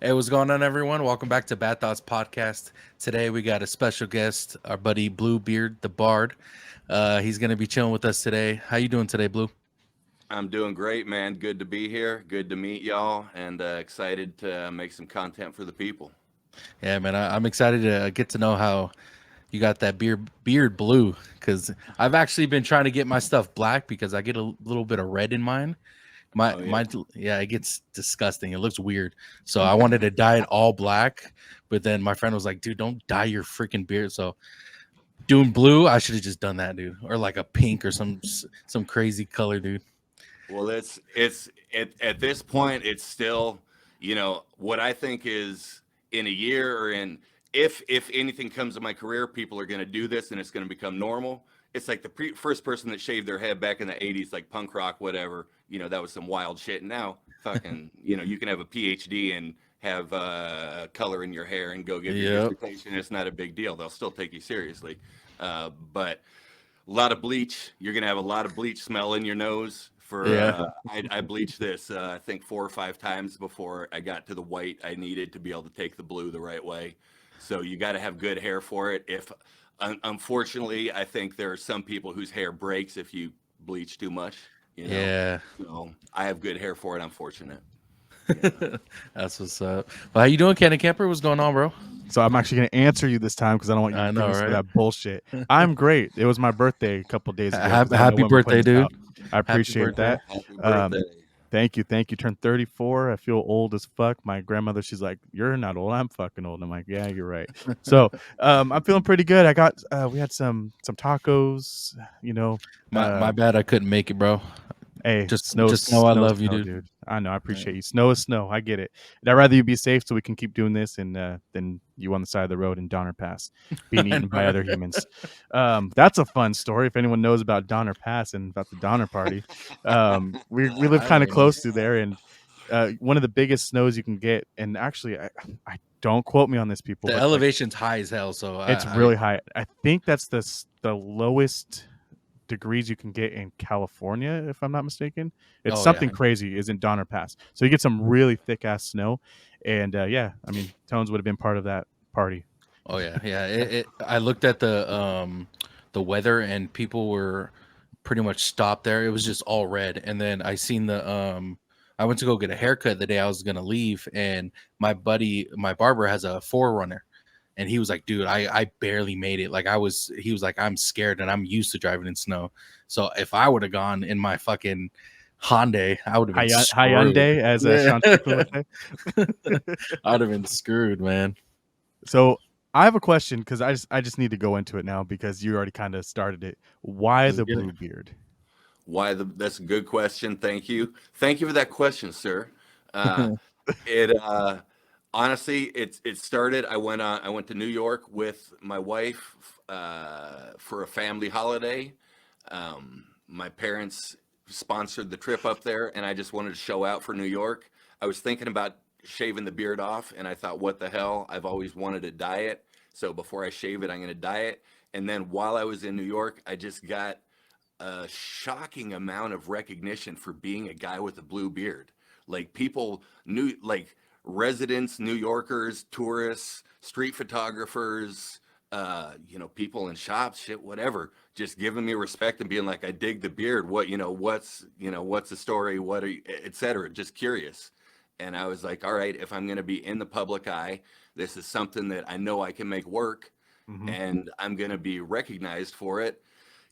Hey, what's going on, everyone? Welcome back to Bad Thoughts Podcast. Today we got a special guest, our buddy BlueBeard, the Bard. He's going to be chilling with us today. How you doing today, Blue? I'm doing great, man. Good to be here. Good to meet y'all, and excited to make some content for the people. Yeah, man, I'm excited to get to know how you got that beard blue because I've actually been trying to get my stuff black because I get a little bit of red in mine. My Oh yeah. mine, yeah, it gets disgusting. It looks weird. So I wanted to dye it all black, but then my friend was like, "Dude, don't dye your freaking beard." So doing blue, I should have just done that, dude, or like a pink or some crazy color, dude. Well, it's at this point, it's still, what I think is in a year or in if anything comes of my career, people are going to do this and it's going to become normal. It's like the first person that shaved their head back in the '80s, like punk rock, whatever. That was some wild shit. And now, fucking, you can have a PhD and have color in your hair and go give your Yep. dissertation. It's not a big deal. They'll still take you seriously. But a lot of bleach. You're gonna have a lot of bleach smell in your nose. For Yeah. I bleached this I think 4 or 5 times before I got to the white I needed to be able to take the blue the right way. So you got to have good hair for it. If unfortunately, I think there are some people whose hair breaks if you bleach too much. You know, Yeah. so I have good hair for it. I'm fortunate. You know. That's what's up. Well, how you doing, Cannon Camper? What's going on, bro? So I'm actually going to answer you this time because I don't want you I know, giving some of right? that bullshit. I'm great. It was my birthday a couple days ago because I didn't know Happy when we're putting birthday, this dude. out. I Happy appreciate birthday. that. Happy Um, birthday. Thank you. Thank you. Turned 34. I feel old as fuck. My grandmother, she's like, "You're not old. I'm fucking old." I'm like, "Yeah, you're right." So I'm feeling pretty good. We had some tacos. You know, uh, My bad, I couldn't make it, bro. Hey, Just know I love you, snow, dude. dude. I know. I Right. appreciate you. Snow is snow. I get it. And I'd rather you be safe so we can keep doing this and than you on the side of the road in Donner Pass being I eaten know, by right? other humans. That's a fun story. If anyone knows about Donner Pass and about the Donner Party, we live I kind of don't know. close to there, and one of the biggest snows you can get. And actually, I don't quote me on this, people, The but like elevation's high as hell, so it's really high. I think that's the lowest degrees you can get in California, if I'm not mistaken. It's oh yeah. something crazy. Is in Donner Pass, so you get some really thick ass snow, and yeah, I mean Tones would have been part of that party. Oh yeah, yeah. I looked at the weather and people were pretty much stopped there. It was just all red. And then I seen I went to go get a haircut the day I was gonna leave, and my buddy, my barber, has a forerunner. And he was like, dude, I barely made it. Like he was like, I'm scared and I'm used to driving in snow. So if I would have gone in my fucking Hyundai, I would have been screwed. Hyundai, as Yeah. Sean Strickland would say. I'd have been screwed, man. So I have a question because I just need to go into it now because you already kind of started it. Why Let's the get blue beard? That's a good question. Thank you. Thank you for that question, sir. Uh, it. it honestly, it started. I went to New York with my wife for a family holiday. My parents sponsored the trip up there, and I just wanted to show out for New York. I was thinking about shaving the beard off, and I thought, what the hell? I've always wanted to dye it. So before I shave it, I'm going to dye it. And then while I was in New York, I just got a shocking amount of recognition for being a guy with a blue beard. Like people knew, like residents, New Yorkers, tourists, street photographers, people in shops, shit, whatever, just giving me respect and being like, I dig the beard. What's the story? What are you, et cetera. Just curious. And I was like, all right, if I'm going to be in the public eye, this is something that I know I can make work Hmm. and I'm going to be recognized for it.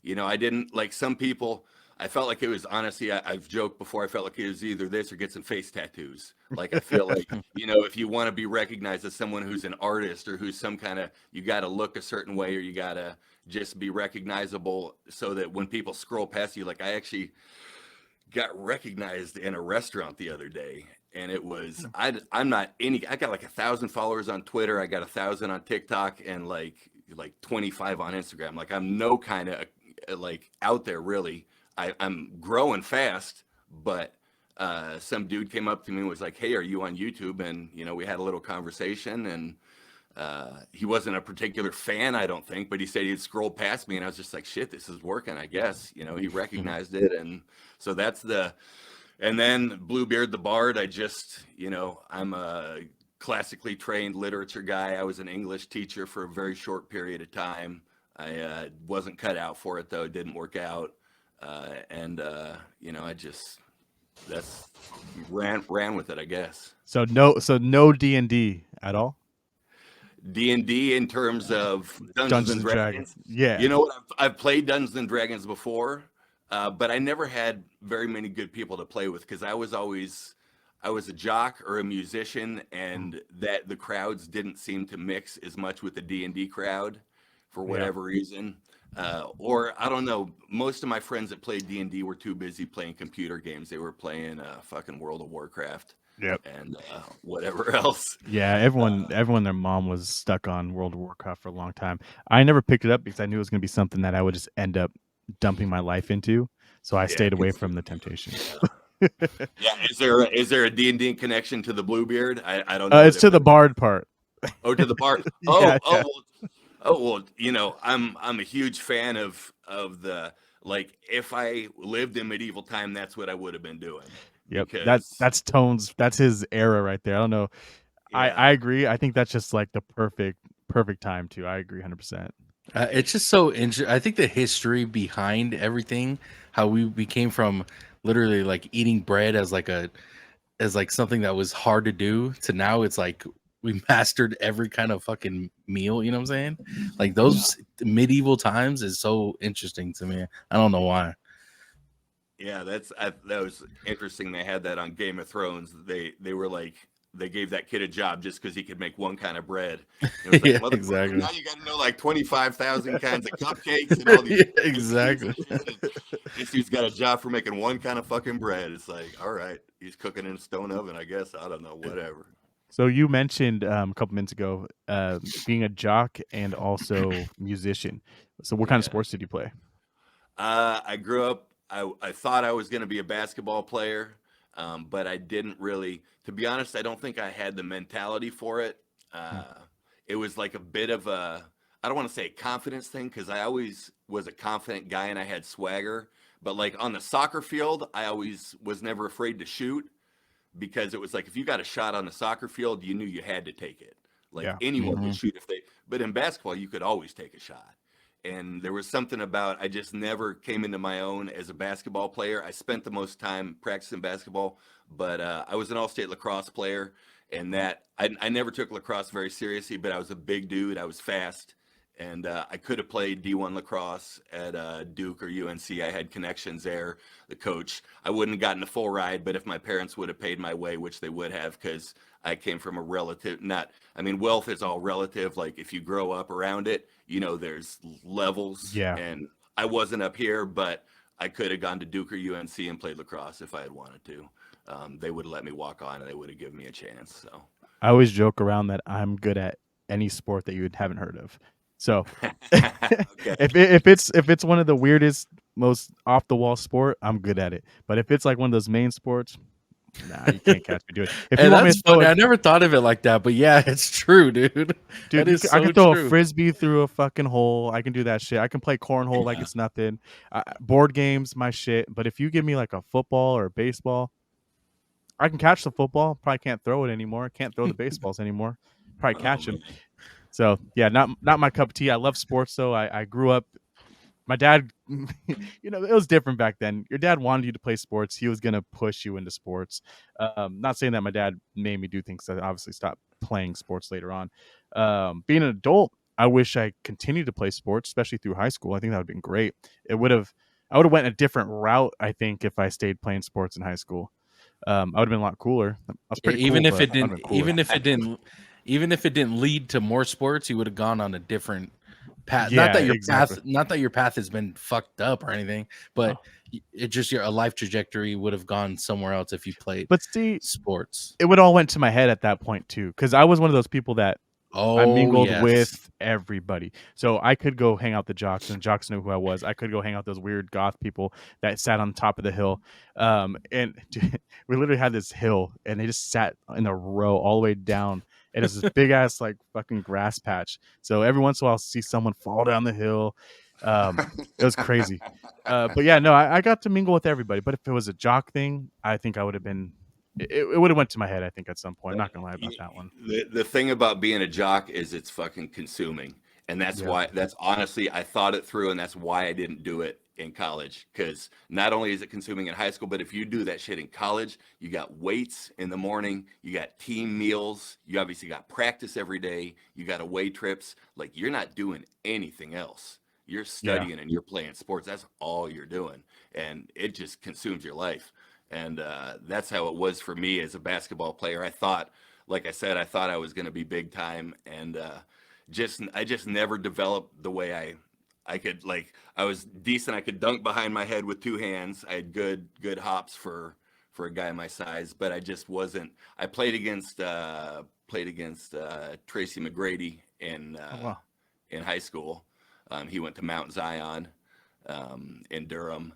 I didn't like some people. I felt like it was honestly, I've joked before, I felt like it was either this or get some face tattoos. Like, I feel like, if you want to be recognized as someone who's an artist or who's some kind of, you got to look a certain way or you got to just be recognizable so that when people scroll past you, like I actually got recognized in a restaurant the other day. And it was, I got like 1,000 followers on Twitter. I got 1,000 on TikTok and like 25 on Instagram. Like I'm no kind of like out there really. I'm growing fast, but some dude came up to me and was like, "Hey, are you on YouTube?" And we had a little conversation, and he wasn't a particular fan, I don't think, but he said he'd scroll past me, and I was just like, "Shit, this is working." I guess he recognized it, and so that's the. And then Bluebeard the Bard, I'm a classically trained literature guy. I was an English teacher for a very short period of time. I wasn't cut out for it though. It didn't work out. And you know, I just that's ran with it, I guess. So no D&D at all. D&D in terms of Dungeons and Dragons. Yeah. You know what? I've played Dungeons and Dragons before, but I never had very many good people to play with because I was a jock or a musician, and that the crowds didn't seem to mix as much with the D&D crowd for whatever reason. Or I don't know. Most of my friends that played D&D were too busy playing computer games. They were playing fucking World of Warcraft. Yep. And whatever else. Yeah, everyone, their mom was stuck on World of Warcraft for a long time. I never picked it up because I knew it was going to be something that I would just end up dumping my life into. So I stayed away from the temptation. Yeah, is there a D&D connection to the BlueBeard? I don't know. It's to the bard part. Oh, to the bard. Well, you know, I'm a huge fan of the, like, if I lived in medieval time, that's what I would have been doing. Yep, that's Tone's. That's his era right there. I don't know. Yeah. I agree. I think that's just like the perfect time too. I agree 100%. It's just so interesting. I think the history behind everything, how we came from literally like eating bread as like something that was hard to do, to now it's like we mastered every kind of fucking meal. You know what I'm saying? Like those medieval times is so interesting to me. I don't know why. Yeah, that was interesting. They had that on Game of Thrones. They were like, they gave that kid a job just because he could make one kind of bread. It was like, exactly. Now you got to know like 25,000 kinds of cupcakes and all these. Exactly. This dude's got a job for making one kind of fucking bread. It's like, all right, he's cooking in a stone oven, I guess. I don't know, whatever. So you mentioned a couple minutes ago being a jock and also musician. So what kind of sports did you play? I grew up. I thought I was going to be a basketball player, but I didn't really. To be honest, I don't think I had the mentality for it. It was like a bit of a, I don't want to say a confidence thing, because I always was a confident guy and I had swagger. But like on the soccer field, I always was never afraid to shoot, because it was like if you got a shot on the soccer field, you knew you had to take it. Like anyone would shoot if they. But in basketball, you could always take a shot. And there was something about, I just never came into my own as a basketball player. I spent the most time practicing basketball, but I was an all-state lacrosse player, and that I never took lacrosse very seriously, but I was a big dude. I was fast, and I could have played D1 lacrosse at Duke or UNC. I had connections there. The coach, I wouldn't have gotten a full ride, but if my parents would have paid my way, which they would have, because I came from a relative, wealth is all relative. Like if you grow up around it, you know, there's levels. Yeah. And I wasn't up here, but I could have gone to Duke or UNC and played lacrosse if I had wanted to. They would have let me walk on, and they would have given me a chance. So I always joke around that I'm good at any sport that you haven't heard of. So if it's one of the weirdest, most off the wall sport, I'm good at it. But if it's like one of those main sports, nah, you can't catch me doing it. If you want me to funny. I never thought of it like that, but yeah, it's true, dude. I can throw a frisbee through a fucking hole. I can do that shit. I can play cornhole like it's nothing. Board games, my shit. But if you give me like a football or a baseball, I can catch the football. Probably can't throw it anymore. Can't throw the baseballs anymore. Probably catch them. So yeah, not my cup of tea. I love sports though. I grew up. My dad, you know, it was different back then. Your dad wanted you to play sports. He was going to push you into sports. Not saying that my dad made me do things. I obviously stopped playing sports later on. Being an adult, I wish I continued to play sports, especially through high school. I think that would have been great. I would have went a different route, I think, if I stayed playing sports in high school. I would have been a lot cooler. I was pretty even cool, if it didn't, even if it didn't lead to more sports, you would have gone on a different path. Yeah, not that your path has been fucked up or anything, but it just your life trajectory would have gone somewhere else if you played. But see, sports, it would all went to my head at that point too, because I was one of those people that I mingled with everybody. So I could go hang out the jocks, and jocks knew who I was. I could go hang out those weird goth people that sat on top of the hill. And we literally had this hill, and they just sat in a row all the way down. It is this big ass like fucking grass patch. So every once in a while, I'll see someone fall down the hill. It was crazy. But yeah, no, I got to mingle with everybody. But if it was a jock thing, I think I would have been it would have went to my head, I think, at some point. I'm not gonna lie about that one. The thing about being a jock is it's fucking consuming. And that's why, that's honestly, I thought it through, and that's why I didn't do it in college. Because not only is it consuming in high school, but if you do that shit in college, you got weights in the morning, you got team meals, you obviously got practice every day, you got away trips. Like, you're not doing anything else. You're studying and you're playing sports. That's all you're doing. And it just consumes your life. And that's how it was for me as a basketball player. I thought, like I said, I thought I was going to be big time, and I just never developed the way I could. Like, I was decent. I could dunk behind my head with two hands. I had good hops for a guy my size, but I just wasn't. I played against Tracy McGrady in high school. He went to Mount Zion in Durham.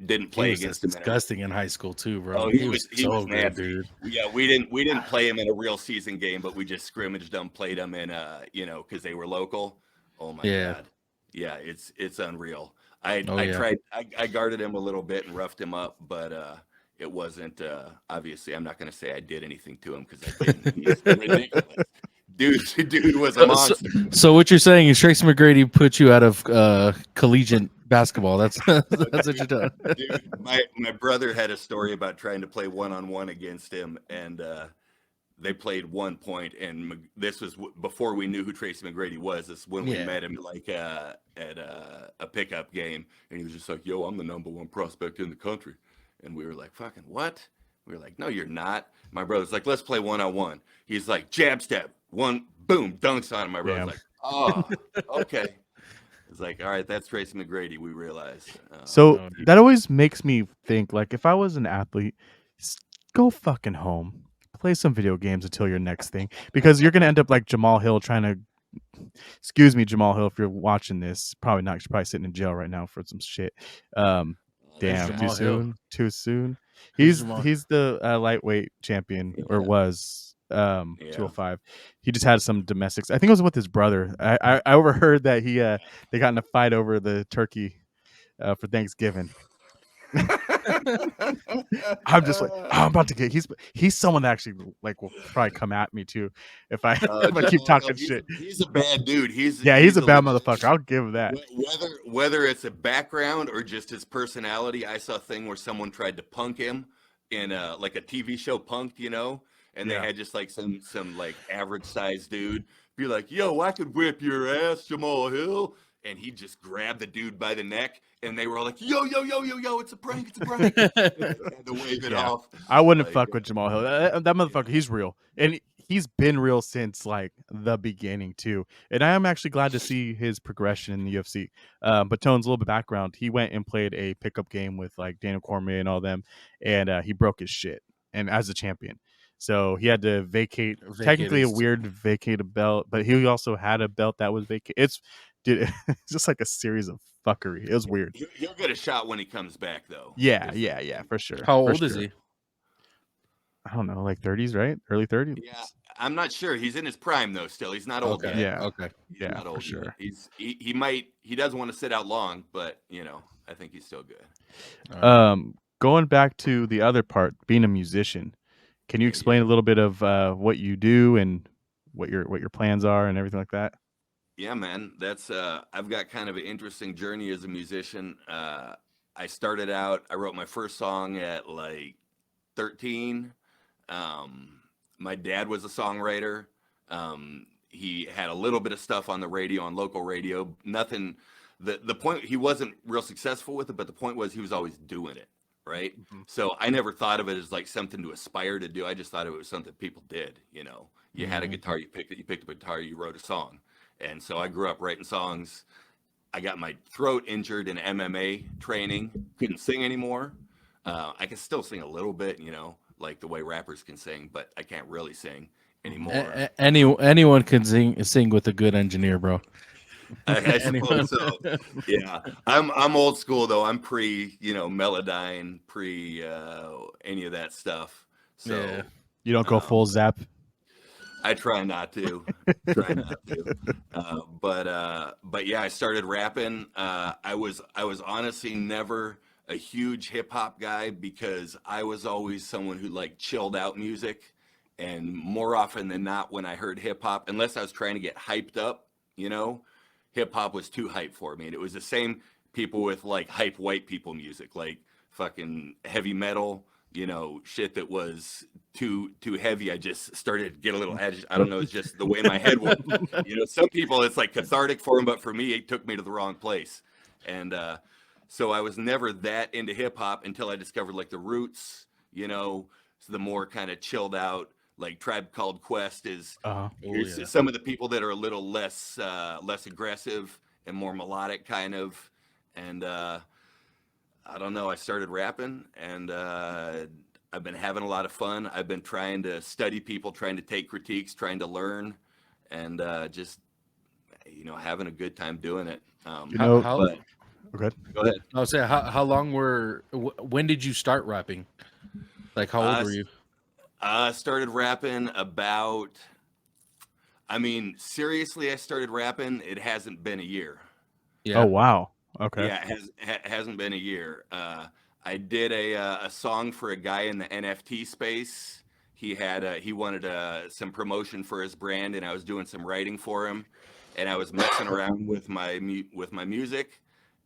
Didn't play against him. Disgusting in high school too, bro. Oh, he was so nasty, good, dude. Yeah, we didn't play him in a real season game, but we just scrimmaged them, played them in because they were local. Oh my god, yeah, it's unreal. I guarded him a little bit and roughed him up, but it wasn't. Obviously, I'm not going to say I did anything to him because I didn't. He's ridiculous. Dude was a monster. So what you're saying is Tracy McGrady put you out of collegiate basketball. That's what you're doing. Dude, my brother had a story about trying to play 1-on-1 against him, and they played 1 point, and this was before we knew who Tracy McGrady was. This is when we met him like at a pickup game, and he was just like, "Yo, I'm the #1 prospect in the country," and we were like, "Fucking what?" We were like, "No, you're not." My brother's like, "Let's play 1-on-1." He's like, jab step, one, boom, dunks on him. My brother's like, "Oh, okay." It's like, all right, that's Tracy McGrady. We realize. So that always makes me think, like, if I was an athlete, go fucking home, play some video games until your next thing, because you're gonna end up like Jamal Hill trying to. Excuse me, Jamal Hill, if you're watching this, probably not. You're probably sitting in jail right now for some shit. Damn, too soon. He's the lightweight champion, or was 205. He just had some domestics. I think it was with his brother. I overheard that they got in a fight over the turkey for Thanksgiving. I'm just like, I'm about to get. He's someone that actually like will probably come at me too if I keep talking shit. He's a bad dude. He's a bad motherfucker. I'll give him that. Whether it's a background or just his personality, I saw a thing where someone tried to punk him in like a TV show, Punked, and they had just like some like average sized dude be like, "Yo, I could whip your ass, Jamal Hill." And he just grabbed the dude by the neck, and they were all like, "Yo, yo, yo, yo, yo, it's a prank, it's a prank." Had to wave it off. I wouldn't fuck with Jamal Hill. That motherfucker, he's real. And he's been real since like the beginning too. And I am actually glad to see his progression in the UFC. But Tone's a little bit background. He went and played a pickup game with like Daniel Cormier and all them, and he broke his shit. And as a champion. So he had to vacate technically vacate a belt, but he also had a belt that was vacated. It's just like a series of fuckery. It was weird. He'll get a shot when he comes back, though. Yeah, for sure. How old is he? I don't know, like 30s, right? Early 30s. Yeah, I'm not sure. He's in his prime though. Still, he's not old yet. Yeah. Okay. He's not old for sure. He doesn't want to sit out long, but I think he's still good. Going back to the other part, being a musician, can you explain a little bit of what you do and what your plans are and everything like that? Yeah, man, that's I've got kind of an interesting journey as a musician. I started out, I wrote my first song at like 13. My dad was a songwriter. He had a little bit of stuff on the radio, on local radio. Nothing. The point, he wasn't real successful with it, but the point was he was always doing it, right? Mm-hmm. So I never thought of it as like something to aspire to do. I just thought it was something people did. You had a guitar, you picked up a guitar, you wrote a song. And so I grew up writing songs. I got my throat injured in MMA training. Couldn't sing anymore. I can still sing a little bit, like the way rappers can sing, but I can't really sing anymore. Anyone can sing with a good engineer, bro. I suppose so. Yeah, I'm old school though. I'm pre, Melodyne, pre any of that stuff. So you don't go full Zap. I try not to. But yeah, I started rapping. I was honestly never a huge hip hop guy because I was always someone who like chilled out music. And more often than not, when I heard hip hop, unless I was trying to get hyped up, hip hop was too hype for me. And it was the same people with like hype white people music, like fucking heavy metal, shit that was too heavy. I just started to get a little agitated. I don't know, it's just the way my head worked. Some people it's like cathartic for them, but for me, it took me to the wrong place. And so I was never that into hip hop until I discovered like the Roots, so the more kind of chilled out, like Tribe Called Quest is some of the people that are a little less aggressive and more melodic kind of. And I don't know, I started rapping and I've been having a lot of fun. I've been trying to study people, trying to take critiques, trying to learn, and just having a good time doing it. But Okay. go ahead. I was saying, how long when did you start rapping? Like, how old were you? I started rapping about, seriously, I started rapping, it hasn't been a year. Yeah. Oh, wow. Okay. Yeah, it hasn't been a year. I did a song for a guy in the NFT space. He wanted some promotion for his brand, and I was doing some writing for him, and I was messing around with my music,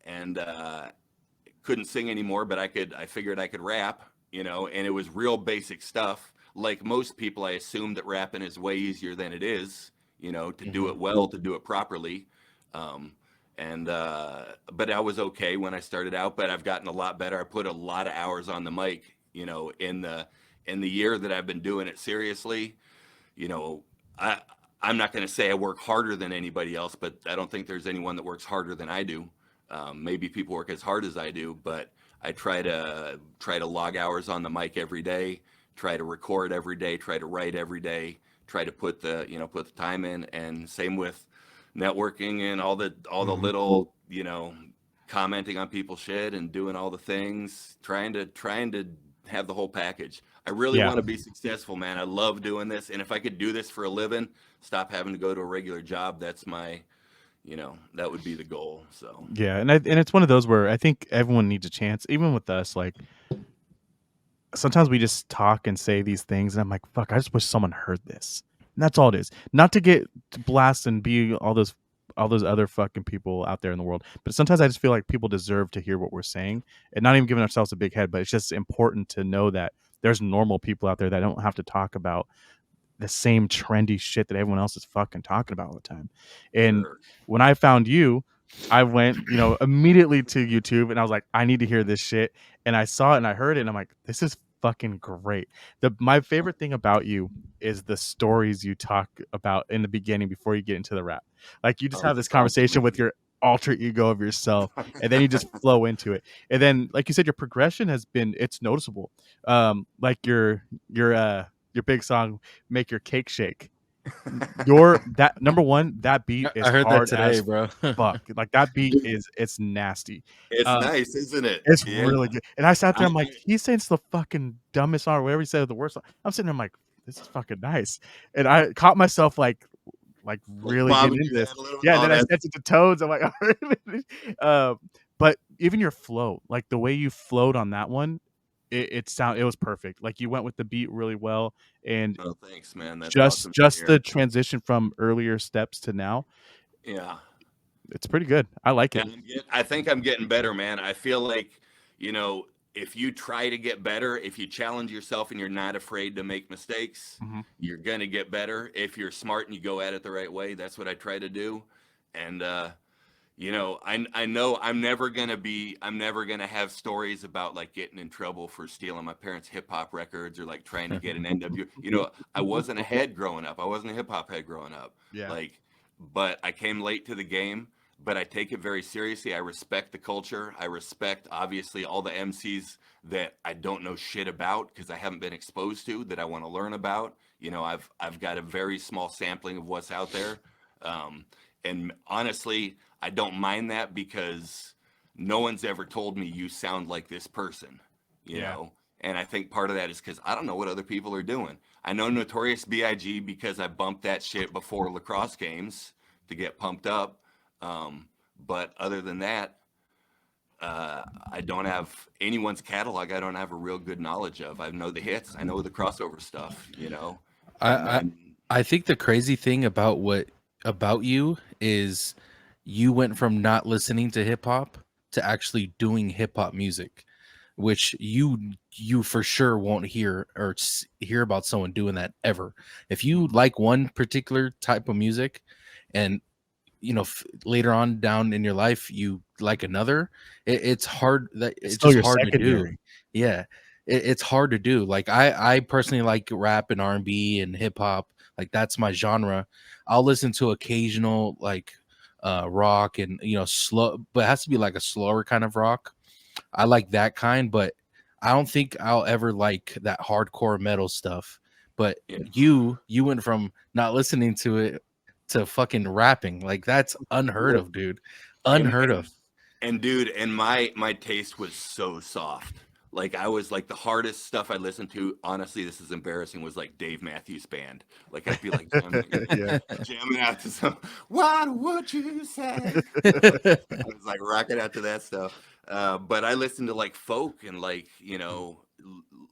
and couldn't sing anymore, but I figured I could rap, and it was real basic stuff. Like most people, I assume that rapping is way easier than it is, to do it well, to do it properly. But I was okay when I started out, but I've gotten a lot better. I put a lot of hours on the mic, in the year that I've been doing it seriously. I'm not going to say I work harder than anybody else, but I don't think there's anyone that works harder than I do. Maybe people work as hard as I do, but I try to log hours on the mic every day, try to record every day, try to write every day, try to put the time in. And same with networking and all the little, commenting on people's shit and doing all the things, trying to have the whole package. I really want to be successful, man. I love doing this. And if I could do this for a living, stop having to go to a regular job, that's my, that would be the goal. So yeah, and it's one of those where I think everyone needs a chance, even with us. Like sometimes we just talk and say these things, and I'm like, fuck, I just wish someone heard this. And that's all it is. Not to get to blast and be all those other fucking people out there in the world, but sometimes I just feel like people deserve to hear what we're saying, and not even giving ourselves a big head, but it's just important to know that there's normal people out there that don't have to talk about the same trendy shit that everyone else is fucking talking about all the time. And when I found you, I went, immediately to YouTube and I was like, I need to hear this shit. And I saw it and I heard it and I'm like, this is fucking great. My favorite thing about you is the stories you talk about in the beginning before you get into the rap. Like you just have this conversation with your alter ego of yourself and then you just flow into it. And then like you said, your progression it's noticeable. Like your big song, Make Your Cake Shake. That number one, that beat is I heard hard that today, as bro. fuck. Like that beat it's nasty. It's nice, isn't it? It's really good. And I sat there, I'm like, he's saying it's the fucking dumbest song, or whatever he said, the worst song. I'm sitting there, I'm like, this is fucking nice. And I caught myself like really getting into this. Yeah, and then I sent it to Toads. I'm like, but even your flow, like the way you flowed on that one, it was perfect. Like you went with the beat really well, and thanks, man. That's just awesome the transition from earlier steps to now. Yeah, it's pretty good. I like it. I think I'm getting better, man. I feel like if you try to get better, if you challenge yourself and you're not afraid to make mistakes, you're gonna get better. If you're smart and you go at it the right way, that's what I try to do. And I know I'm never gonna have stories about like getting in trouble for stealing my parents' hip hop records or like trying to get an NW. I wasn't a head growing up. I wasn't a hip hop head growing up. Yeah. But I came late to the game. But I take it very seriously. I respect the culture. I respect obviously all the MCs that I don't know shit about because I haven't been exposed to, that I want to learn about. I've got a very small sampling of what's out there. And honestly, I don't mind that because no one's ever told me you sound like this person, you know? And I think part of that is because I don't know what other people are doing. I know Notorious B.I.G. because I bumped that shit before lacrosse games to get pumped up. But other than that, I don't have anyone's catalog. I don't have a real good knowledge of. I know the hits. I know the crossover stuff. And I then I think the crazy thing about you is you went from not listening to hip hop to actually doing hip hop music, which you for sure won't hear or hear about someone doing that ever. If you like one particular type of music, and later on down in your life you like another, it's hard, that It's it's still just your hard to do. secondary. Yeah, it's hard to do. Like I personally like rap and R&B and hip hop, like that's my genre. I'll listen to occasional like rock and slow, but it has to be like a slower kind of rock. I like that kind, but I don't think I'll ever like that hardcore metal stuff. But yeah, you went from not listening to it to fucking rapping. Like that's unheard well, of, dude. and Unheard and of. and dude, and my taste was so soft. Like I was like the hardest stuff I listened to. Honestly, this is embarrassing. Was like Dave Matthews Band. Like I'd be like Yeah. jamming out to some. What would you say? I was like rocking out to that stuff. But I listened to like folk and like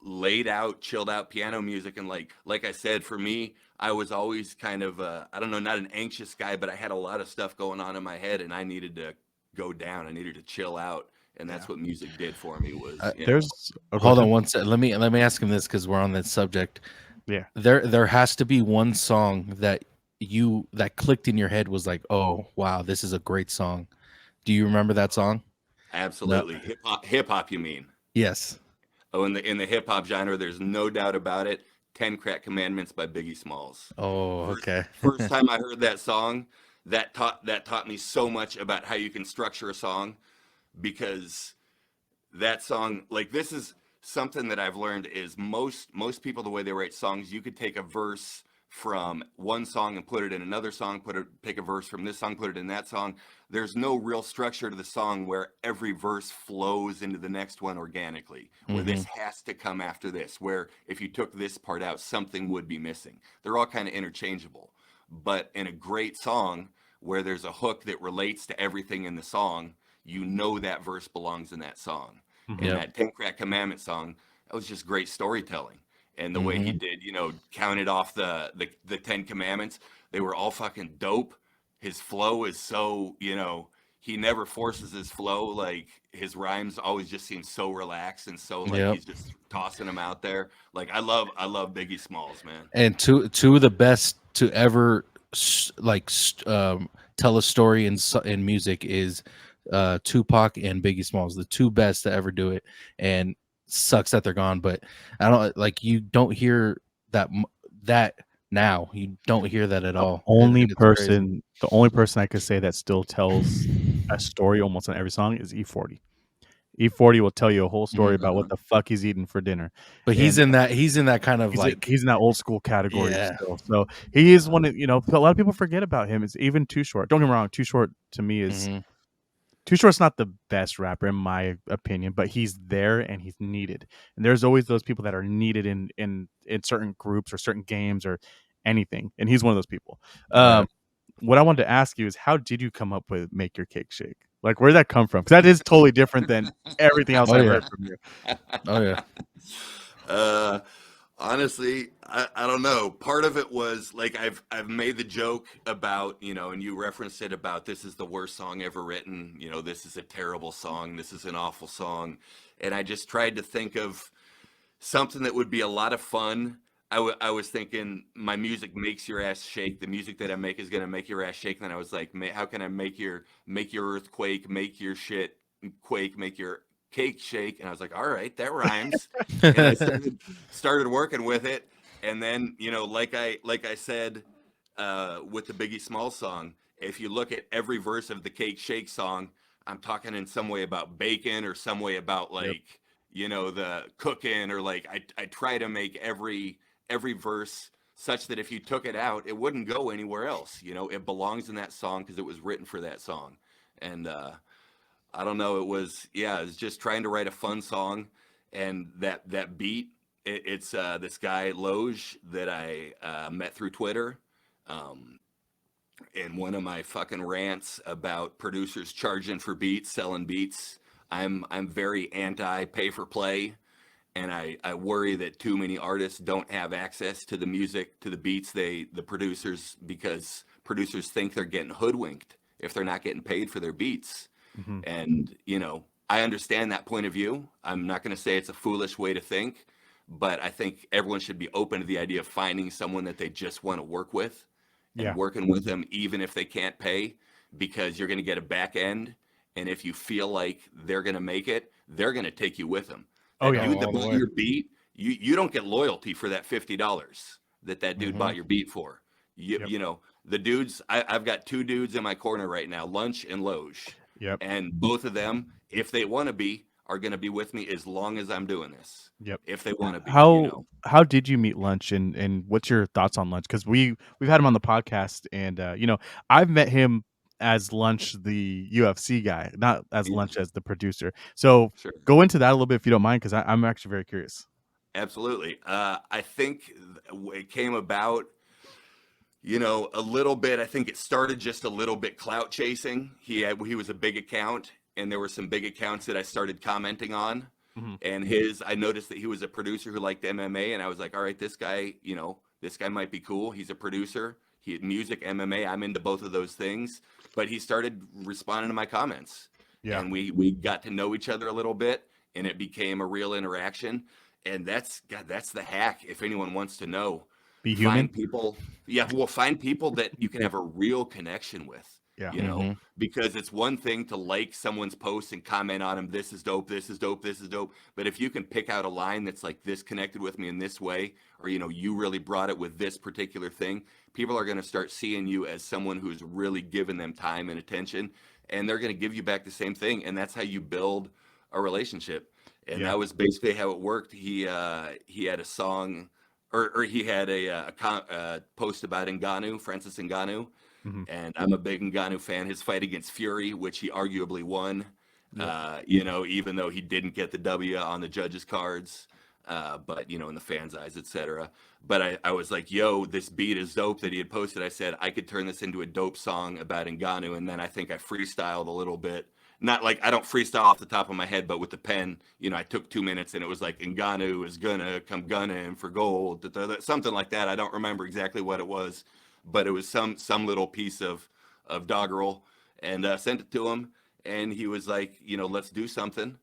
laid out, chilled out piano music, and like I said, for me, I was always kind of I don't know, not an anxious guy, but I had a lot of stuff going on in my head, and I needed to go down. I needed to chill out, and Yeah. that's what music did for me. Was There's go Hold ahead. on one sec. Let me ask him this because we're on that subject. Yeah. There has to be one song that clicked in your head, was like, oh wow, this is a great song. Do you remember that song? No. absolutely hip hop. You mean? Yes. Oh, in the hip hop genre, there's no doubt about it. 10 Crack Commandments by Biggie Smalls. Oh, First, okay. first time I heard that song, that taught me so much about how you can structure a song, because that song, like, this is something that I've learned is most people, the way they write songs, you could take a verse from one song and put it in another song, pick a verse from this song, put it in that song. There's no real structure to the song where every verse flows into the next one organically, where Hmm. this has to come after this, where if you took this part out, something would be missing. They're all kind of interchangeable. But in a great song where there's a hook that relates to everything in the song, that verse belongs in that song. And Mhm. Yep. that 10 Crack Commandment song, that was just great storytelling. And the way he Hmm. did, counted off the 10 Commandments, they were all fucking dope. His flow is so, he never forces his flow. Like his rhymes always just seem so relaxed and so like Yep. he's just tossing them out there. Like I love Biggie Smalls, man. And two of the best to ever tell a story in music is Tupac and Biggie Smalls, the two best to ever do it. And sucks that they're gone, but I don't like, you don't hear that now. You don't hear that at all. It's crazy. The only person I could say that still tells a story almost on every song is E40. E40 will tell you a whole story about what Uh-huh. the fuck he's eating for dinner, But and he's in that kind of like, he's in that old school category yeah. still. So he is one of a lot of people forget about him. It's even Too Short. Don't get me wrong, Too Short to me is Hmm. Too Short's not the best rapper in my opinion, but he's there and he's needed. And there's always those people that are needed in certain groups or certain games or anything, and he's one of those people. Right. What I wanted to ask you is, how did you come up with "Make Your Cake Shake"? Like, where did that come from? Because that is totally different than everything else Oh I've yeah. heard from you. Oh yeah. Uh, honestly, I don't know. Part of it was like I've made the joke about, and you referenced it about this is the worst song ever written. This is a terrible song. This is an awful song. And I just tried to think of something that would be a lot of fun. I was thinking my music makes your ass shake. The music that I make is gonna make your ass shake. And then I was like, how can I make your earthquake, make your shit quake, make your cake shake? And I was like, all right, that rhymes. And I started working with it. And then like I said with the Biggie Smalls song, if you look at every verse of the Cake Shake song, I'm talking in some way about bacon or some way about Yep. like the cooking, or like I try to make every verse such that if you took it out, it wouldn't go anywhere else. It belongs in that song because it was written for that song. And I don't know, it's just trying to write a fun song, and that beat. It's this guy Loge that I met through Twitter. Um, in one of my fucking rants about producers charging for beats, selling beats. I'm very anti pay for play, and I worry that too many artists don't have access to the music, to the beats, the producers, because producers think they're getting hoodwinked if they're not getting paid for their beats. Hmm. And, I understand that point of view. I'm not going to say it's a foolish way to think, but I think everyone should be open to the idea of finding someone that they just want to work with and Yeah. working with them, even if they can't pay, because you're going to get a back end. And if you feel like they're going to make it, they're going to take you with them. Oh That yeah. dude Oh, that all the bought way. your beat, you don't get loyalty for that $50 that dude Hmm. bought your beat for. You, Yep. you know, the dudes, I've got two dudes in my corner right now, Lunch and Loge. Yep. And both of them, if they want to be, are going to be with me as long as I'm doing this. Yep. If they want to be, How did you meet Lunch, and what's your thoughts on Lunch? Because we've had him on the podcast, and I've met him as Lunch, the UFC guy, not as Yeah, Lunch as the producer. So sure. go into that a little bit if you don't mind, because I'm actually very curious. Absolutely. I think it came about, a little bit. I think it started just a little bit clout chasing. He was a big account, and there were some big accounts that I started commenting on. Hmm. And I noticed that he was a producer who liked MMA, and I was like, all right, this guy might be cool. He's a producer. He music, MMA. I'm into both of those things. But he started responding to my comments, Yeah. and we got to know each other a little bit, and it became a real interaction. And that's the hack. If anyone wants to know, Be human. find people. Yeah, well, find people that you can have a real connection with. Yeah. Hmm. Because it's one thing to like someone's post and comment on them, this is dope, this is dope, this is dope. But if you can pick out a line that's like, this connected with me in this way, or you really brought it with this particular thing, people are going to start seeing you as someone who's really given them time and attention, and they're going to give you back the same thing. And that's how you build a relationship. And Yeah. that was basically how it worked. He had a song, or he had a post about Ngannou, Francis Ngannou, Hmm. and I'm a big Ngannou fan. His fight against Fury, which he arguably won, Yep. even though he didn't get the W on the judges' cards, but in the fans' eyes, etc. But I was like, yo, this beat is dope that he had posted. I said I could turn this into a dope song about Ngannou, and then I think I freestyled a little bit. Not like I don't freestyle off the top of my head, but with the pen, I took 2 minutes, and it was like Ngannou is gonna come gunning for gold, something like that. I don't remember exactly what it was, but it was some little piece of doggerel, and sent it to him, and he was like, let's do something.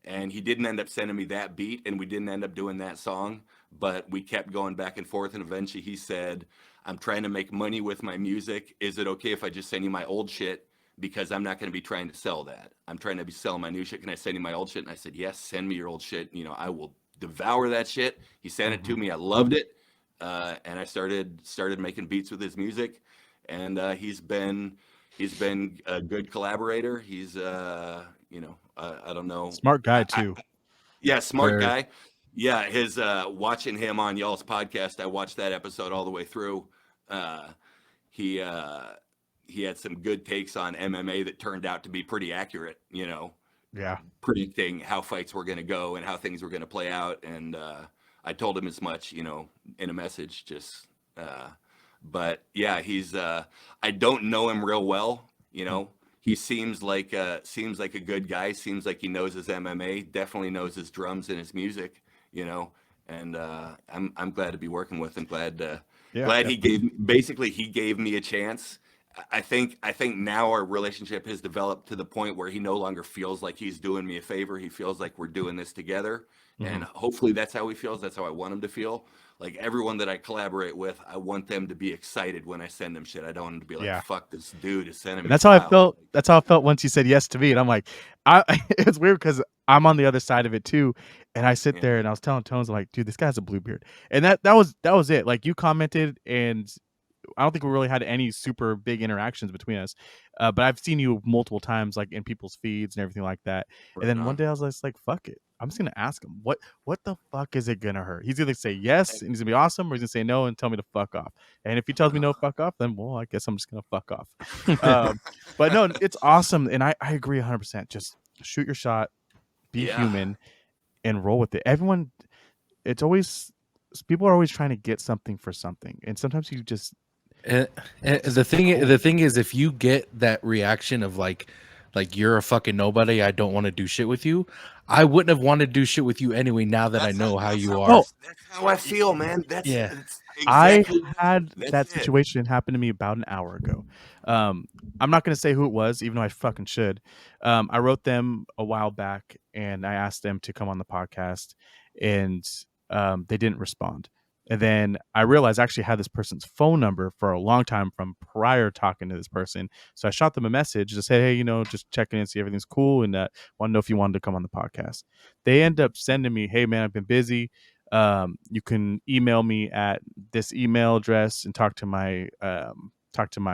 And he didn't end up sending me that beat, and we didn't end up doing that song, but we kept going back and forth, and eventually he said, I'm trying to make money with my music. Is it okay if I just send you my old shit? Because I'm not going to be trying to sell that. I'm trying to be selling my new shit. Can I send you my old shit? And I said, yes, send me your old shit. I will devour that shit. He sent it Hmm. to me. I loved it. And I started making beats with his music, and he's been a good collaborator. He's I don't know. Smart guy I too. Yeah, smart Very. guy. Yeah, his watching him on y'all's podcast, I watched that episode all the way through. Uh, he he had some good takes on MMA that turned out to be pretty accurate. Yeah. Predicting how fights were going to go and how things were going to play out. And I told him as much, in a message. But yeah, I don't know him real well. He seems like a good guy. Seems like he knows his MMA. Definitely knows his drums and his music. And I'm glad to be working with him. Yeah. Glad Yeah. he gave me a chance. I think now our relationship has developed to the point where he no longer feels like he's doing me a favor. He feels like we're doing this together, Hmm. and hopefully that's how he feels. That's how I want him to feel. Like everyone that I collaborate with, I want them to be excited when I send them shit. I don't want them to be like, Yeah. "Fuck, this dude is sending And me that's how I files." felt. That's how I felt once you said yes to me, and I'm like, it's weird because I'm on the other side of it too, and I sit Yeah, there and I was telling Tones, I'm like, dude, this guy's a BlueBeard, and that was it. Like you commented, and I don't think we really had any super big interactions between us, but I've seen you multiple times, like in people's feeds and everything like that. And right then one on. day I was just like, "Fuck it, I'm just gonna ask him what the fuck is it gonna hurt? He's gonna say yes and he's gonna be awesome, or he's gonna say no and tell me to fuck off. And if he tells me no, fuck off, then well, I guess I'm just gonna fuck off. Um, but no, it's awesome, and I agree 100%. Just shoot your shot, be Yeah, human, and roll with it. Everyone, it's always people are always trying to get something for something, and sometimes you just And, and it's the thing cool. the thing is, if you get that reaction of like like you're a fucking nobody, I don't want to do shit with you, I wouldn't have wanted to do shit with you anyway now that I know how you are. Oh, that's how I feel, man. That's Yeah. I exactly. had That's that it. situation happen to me about an hour ago. I'm not going to say who it was, even though I fucking should. I wrote them a while back and I asked them to come on the podcast, and they didn't respond. And then I realized I actually had this person's phone number for a long time from prior talking to this person. So I shot them a message, just said, hey, just checking in, see everything's cool, and want to know if you wanted to come on the podcast. They end up sending me, hey, man, I've been busy. You can email me at this email address and talk to my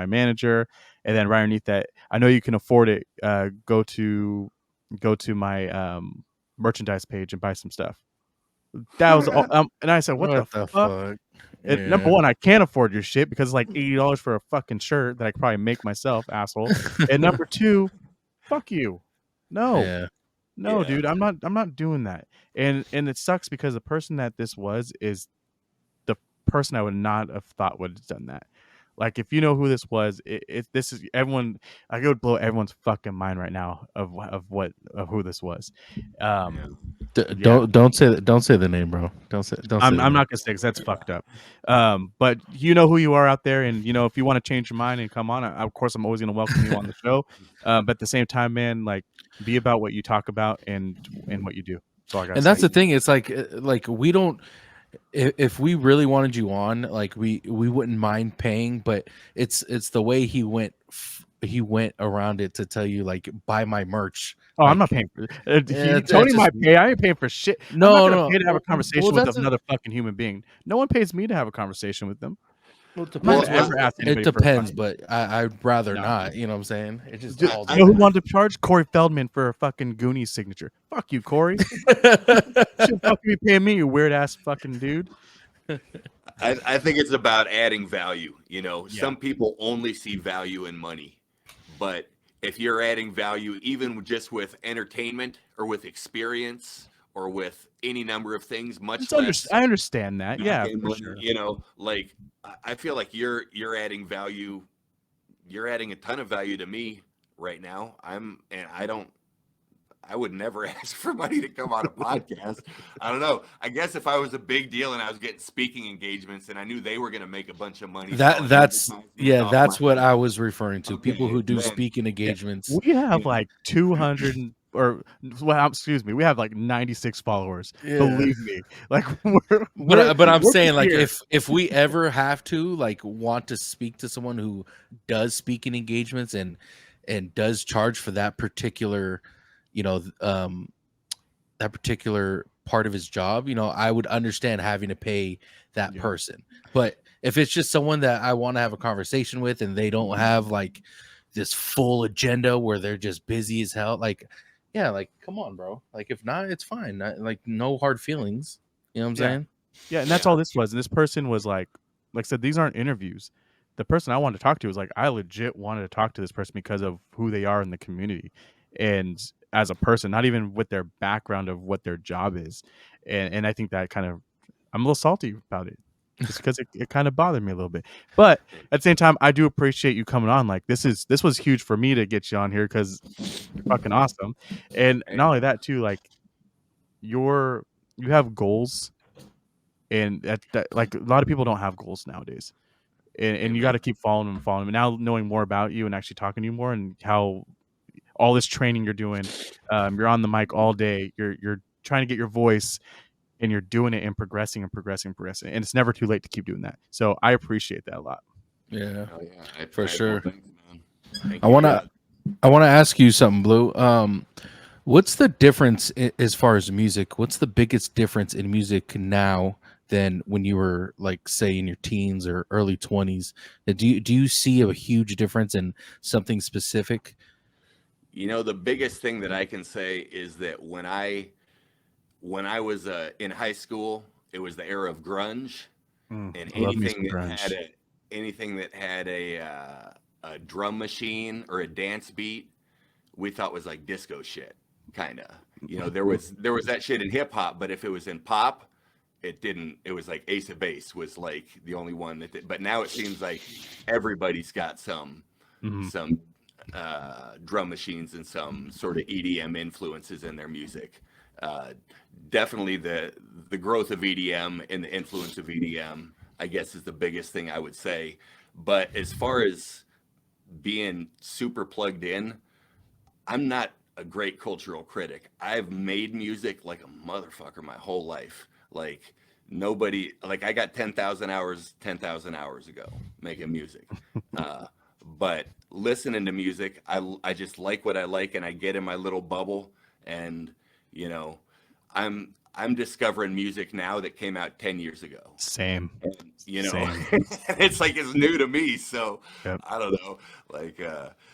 manager. And then right underneath that, I know you can afford it. Go to my merchandise page and buy some stuff. That was all. And I said, what the fuck? fuck? And number one, I can't afford your shit because it's like $80 for a fucking shirt that I could probably make myself, asshole. And number two, fuck you. No, Yeah. no, Yeah. dude, I'm not doing that. And it sucks because the person that this was is the person I would not have thought would have done that. Like, if you know who this was, this is everyone. I would blow everyone's fucking mind right now of who this was. Yeah. Don't say the name, bro. Don't say I'm the not name. gonna say because that's fucked up. But you know who you are out there, and if you want to change your mind and come on, of course I'm always gonna welcome you on the show. But at the same time, man, like, be about what you talk about and what you do. That's all I gotta And that's say. the thing, it's like we don't, if we really wanted you on, like we wouldn't mind paying, but it's the way he went around it to tell you, like, buy my merch. Oh, I'm not Like, paying for it's Tony just, might pay. I ain't paying for shit. I'm not no, gonna no. pay to have a Well, conversation with that's another fucking human being. No one pays me to have a conversation with them. well, it I'm not depends. gonna Well, ever ask It anybody for a depends, fucking. but I'd rather No. not. You know what I'm saying? It just You all I- know who depends. wanted to charge? Corey Feldman for a fucking Goonies signature. Fuck you, Corey. Should fucking be paying me, you weird ass fucking dude. I think it's about adding value. Yeah. Some people only see value in money, but if you're adding value, even just with entertainment or with experience or with any number of things, much less I understand that. Yeah, goddamn for money, sure. like I feel like you're adding value. You're adding a ton of value to me right now. I would never ask for money to come on a podcast. I don't know. I guess if I was a big deal and I was getting speaking engagements and I knew they were going to make a bunch of money, selling That's advertisements off that's my what I name, was referring to. People okay, who do then speaking engagements. We have you know, like 200 or well, excuse me, we have like 96 followers. Yeah. Believe me, like But I'm we're saying, just like, here. if we ever have to, like, want to speak to someone who does speaking engagements and does charge for that particular, you know, that particular part of his job, I would understand having to pay that Yeah. person. But if it's just someone that I want to have a conversation with and they don't have like this full agenda where they're just busy as hell, like, yeah, like, come on, bro. Like, if not, it's fine. Like, no hard feelings. You know what I'm Yeah. saying? Yeah, and that's yeah, all this was. And this person was like I said, these aren't interviews. The person I wanted to talk to was like, I legit wanted to talk to this person because of who they are in the community and as a person, not even with their background of what their job is. And I think that kind of, I'm a little salty about it just because it kind of bothered me a little bit. But at the same time, I do appreciate you coming on. Like, this was huge for me to get you on here because you're fucking awesome. And not only that too, like, you have goals, and that like a lot of people don't have goals nowadays, and you got to keep following them and following them. And now knowing more about you and actually talking to you more and how all this training you're doing, you're on the mic all day, you're trying to get your voice, and you're doing it and progressing and progressing and progressing, and it's never too late to keep doing that. So I appreciate that a lot. Yeah, oh, yeah, for sure. Thanks, man. Thank I you. want to ask you something, Blue. What's the difference as far as music? What's the biggest difference in music now than when you were, like, say, in your teens or early 20s? Do you see a huge difference in something specific? The biggest thing that I can say is that when I was in high school, it was the era of grunge, and I love me some anything that had a drum machine or a dance beat, we thought was like disco shit, kind of. There was that shit in hip hop, but if it was in pop, it didn't. It was like Ace of Base was like the only one that did. But now it seems like everybody's got some drum machines and some sort of EDM influences in their music. Uh, Definitely the growth of EDM and the influence of EDM, I guess, is the biggest thing I would say. But as far as being super plugged in, I'm not a great cultural critic. I've made music like a motherfucker my whole life. Like nobody, like I got 10,000 hours ago making music. Uh, but listening to music, I just like what I like and I get in my little bubble and you know, I'm discovering music now that came out 10 years ago. Same. And, Same. it's like it's new to me. So Yep. I don't know. Like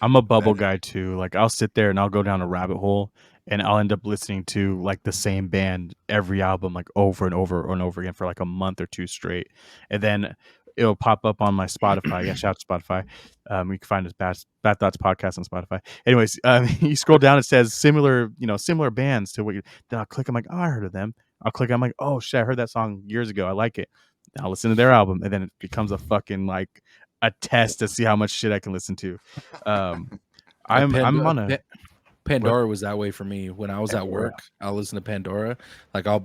I'm a bubble that, guy too. Like I'll sit there and I'll go down a rabbit hole and I'll end up listening to like the same band every album like over and over and over again for like a month or two straight. And then it'll pop up on my Spotify. Yeah, shout out to Spotify. You can find us Bad Thoughts Podcast on Spotify. Anyways, you scroll down, it says similar bands to what you then I'll click, I'm like, oh, I heard of them. I'll click, I'm like, oh shit, I heard that song years ago. I like it. Then I'll listen to their album, and then it becomes a fucking like a test to see how much shit I can listen to. Um, I'm on a what? Pandora was that way for me when I was at Pandora. work. I'll listen to Pandora. Like I'll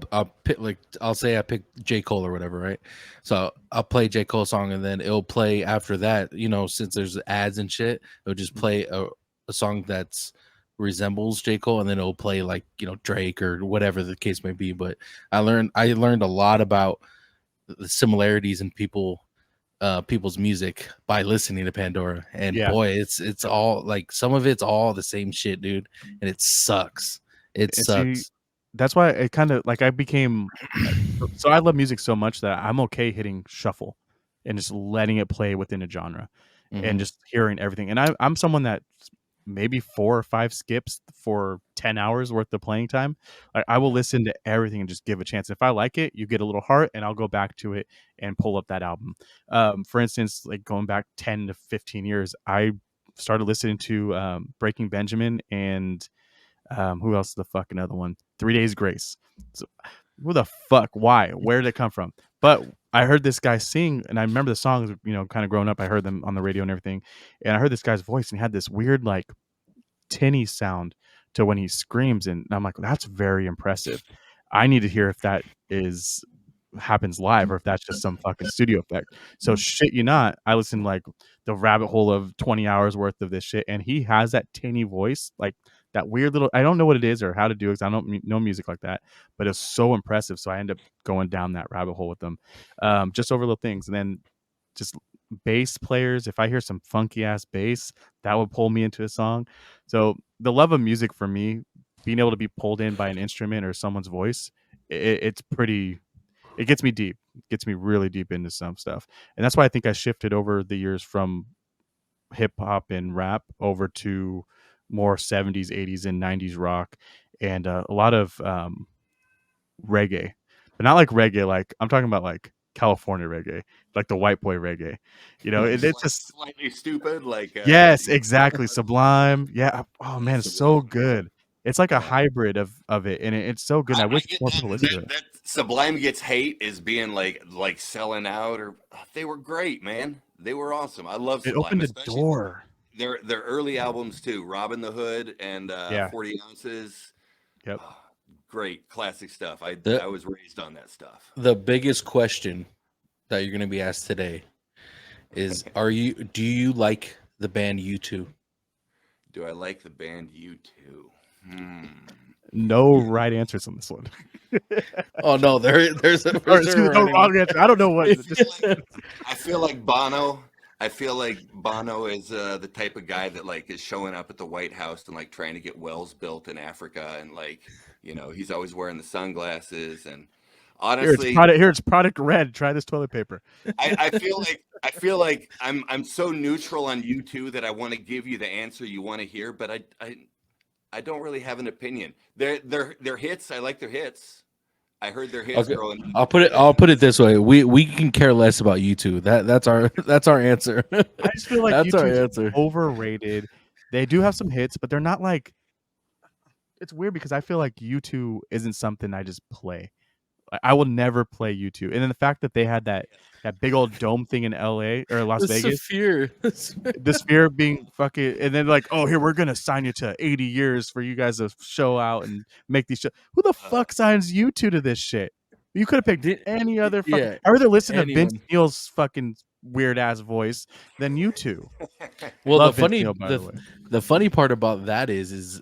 pick, like I'll say I pick J. Cole or whatever, right? So I'll play J. Cole song and then it'll play after that. Since there's ads and shit, it'll just play a song that's resembles J. Cole, and then it'll play like Drake or whatever the case may be. But I learned a lot about the similarities in people's music by listening to Pandora, and Yeah. boy, it's all like some of it's all the same shit, dude, and it sucks. It And see, sucks. that's why it kind of like I became so I love music so much that I'm okay hitting shuffle and just letting it play within a genre and Mhm. just hearing everything. And I'm someone that maybe 4 or 5 skips for 10 hours worth of playing time. Like I will listen to everything and just give a chance. If I like it, you get a little heart, and I'll go back to it and pull up that album. For instance, like going back 10 to 15 years, I started listening to Breaking Benjamin and who else is the fuck another one? 3 Days Grace. So, who the fuck? Why? Where did it come from? But I heard this guy sing, and I remember the songs. Kind of growing up, I heard them on the radio and everything, and I heard this guy's voice, and he had this weird like tinny sound to when he screams, and I'm like, that's very impressive. I need to hear if that is happens live or if that's just some fucking studio effect. So shit you not, I listened like the rabbit hole of 20 hours worth of this shit, and he has that tinny voice, like that weird little, I don't know what it is or how to do it because I don't know music like that, but it's so impressive. So I end up going down that rabbit hole with them, just over little things. And then just bass players, if I hear some funky ass bass, that would pull me into a song. So the love of music for me, being able to be pulled in by an instrument or someone's voice, it's pretty, it gets me deep, gets me really deep into some stuff. And that's why I think I shifted over the years from hip hop and rap over to more 70s, 80s, and 90s rock, and a lot of reggae, but not like reggae. Like I'm talking about like California reggae, like the white boy reggae. It's just slightly stupid. Like yes, exactly. Sublime. Yeah. Oh man, it's so Sublime. good. It's like a Yeah. hybrid of it, and it's so good. And I I wish get more people listen to it. that Sublime gets hate as being like selling out, or they were great, man. They were awesome. I love It Sublime, opened a especially door. their early albums too. Robin the Hood and Yeah. 40 Ounces. Yep. Oh, great classic stuff. The I was raised on that stuff. the biggest question that you're gonna be asked today is, do you like the band U2? Do I like the band U2? No right answers on this one. Oh no, there's a Or for excuse sure me, no right wrong answer. I don't know what. I feel like Bono. I feel like Bono is the type of guy that like is showing up at the White House and like trying to get wells built in Africa, and like he's always wearing the sunglasses. And honestly, Here it's product red. Try this toilet paper. I feel like I'm so neutral on U2 that I want to give you the answer you want to hear, but I don't really have an opinion. Their hits. I like their hits. I heard their hits Okay, growing up. I'll put it this way: we can care less about U2. That's our answer. I just feel like That's our YouTube's answer. overrated. They do have some hits, but they're not like. It's weird because I feel like U2 isn't something I just play. I will never play U2. And then the fact that they had that big old dome thing in LA or Las The Vegas, Saphir. the Sphere being fucking, and then like, oh, here we're gonna sign you to 80 years for you guys to show out and make these shows. Who the fuck signs U2 to this shit? You could have picked Did- any other fucking. yeah, I'd rather listen to Vince anyone. Neil's fucking weird ass voice than U2. Well, Love Vince Neil, by the way. the funny part about that is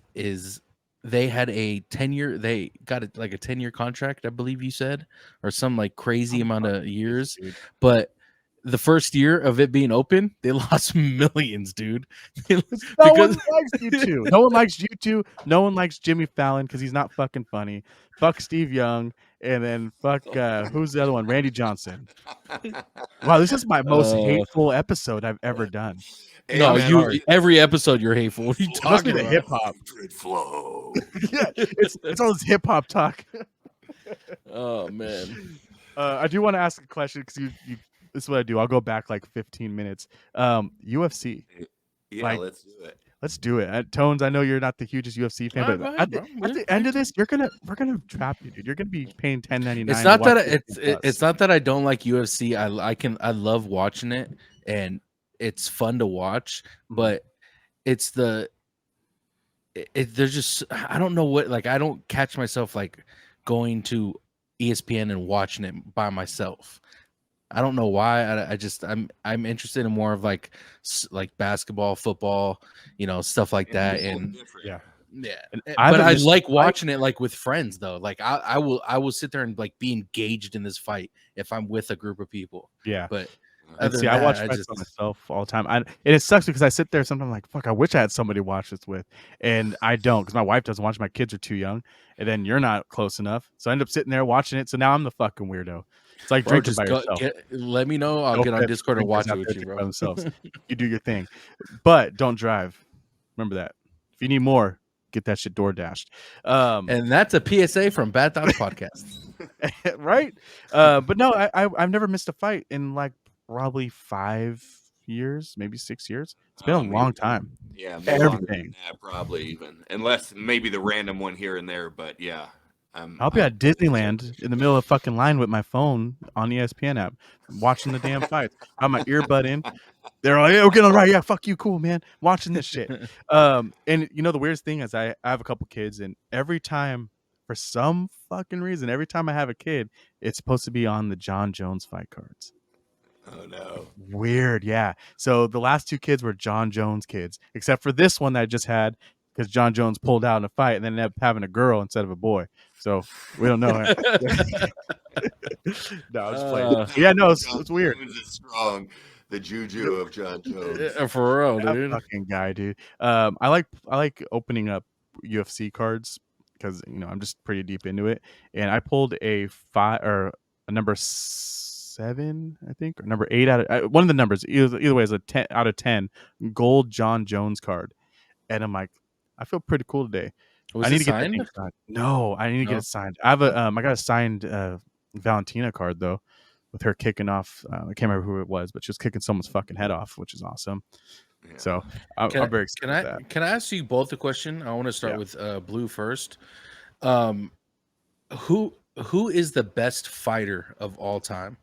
they had a 10-year. They got like a 10-year contract, I believe you said, or some like crazy amount of years. Dude. But the first year of it being open, they lost millions, dude. No one likes U2. No one likes U2. No one likes Jimmy Fallon because he's not fucking funny. Fuck Steve Young, and then fuck who's the other one? Randy Johnson. Wow, this is my most hateful episode I've ever done. Hey, No, man, every episode you're hateful. What are you It must be talking the about? hip hop. flow. Yeah, it's all this hip hop talk. Oh man. I do want to ask a question because you this is what I do. I'll go back like 15 minutes. UFC. Yeah, Like, let's do it. Let's do it. Tones, I know you're not the hugest UFC fan, Alright, but go at ahead, the, bro. at the end of this, we're gonna trap you, dude. You're gonna be paying $10.99. It's not to watch that Disney Plus. it's not that I don't like UFC. I love watching it and it's fun to watch, but it's there's just I don't know what, like I don't catch myself like going to ESPN and watching it by myself. I don't know why. I'm interested in more of like basketball, football, stuff like that. And Yeah. yeah, I but I haven't missed a like fight. watching it like with friends though. Like I will sit there and like be engaged in this fight if I'm with a group of people. Yeah. But And other see, than I watch that, fights by myself all the time. And it sucks because I sit there sometimes like, fuck, I wish I had somebody to watch this with. And I don't because my wife doesn't watch. My kids are too young. And then you're not close enough. So I end up sitting there watching it. So now I'm the fucking weirdo. It's like bro, drinking by yourself. let me know. I'll No get on offense, Discord and drinkers watch it out with there you, drink bro. by themselves. You do your thing. But don't drive. Remember that. If you need more, get that shit door dashed. And that's a PSA from Bad Thoughts Podcast. Right? But no, I've never missed a fight in like probably 5 years, maybe 6 years. It's been a long time. Yeah, maybe longer than Everything. that, probably even, unless maybe the random one here and there. But yeah, I'll be at Disneyland in the middle of the fucking line with my phone on the ESPN app, watching the damn fights. I have my earbud in. They're like, "Yeah, we're getting right. Yeah, fuck you, cool, man. Watching this shit." And the weirdest thing is I have a couple kids, and every time, for some fucking reason, every time I have a kid, it's supposed to be on the John Jones fight cards. Oh no. Weird, yeah. So the last 2 kids were John Jones kids, except for this one that I just had because John Jones pulled out in a fight and then ended up having a girl instead of a boy. So we don't know. No, I was playing. Yeah, no, it's weird. Jones is strong. The juju of John Jones. For real, That dude. fucking guy, dude. I like opening up UFC cards because I'm just pretty deep into it, and I pulled a number 7, I think, or number 8 out of one of the numbers. Either way, is a 10 out of 10 gold John Jones card, and I'm like, I feel pretty cool today. Was I need it to get that signed? thing signed. No, I need to get No? it signed. I got a signed Valentina card though, with her kicking off. I can't remember who it was, but she was kicking someone's fucking head off, which is awesome. Yeah. So I'm very excited. With that. Can I ask you both a question? I want to start with Blue first. Who is the best fighter of all time?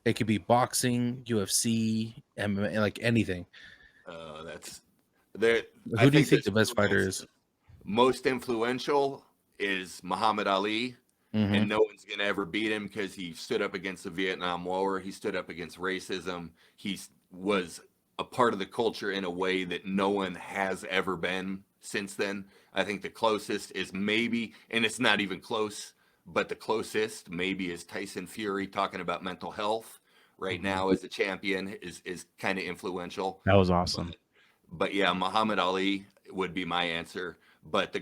It could be boxing, UFC, MMA, like anything. That's there. Who do you think the best fighter is? Most influential is Muhammad Ali, Mhm. and no one's gonna ever beat him because he stood up against the Vietnam War. He stood up against racism. He was a part of the culture in a way that no one has ever been since then. I think the closest is maybe, and it's not even close, but the closest maybe is Tyson Fury talking about mental health right now as a champion is kind of influential. That was awesome. But yeah, Muhammad Ali would be my answer. But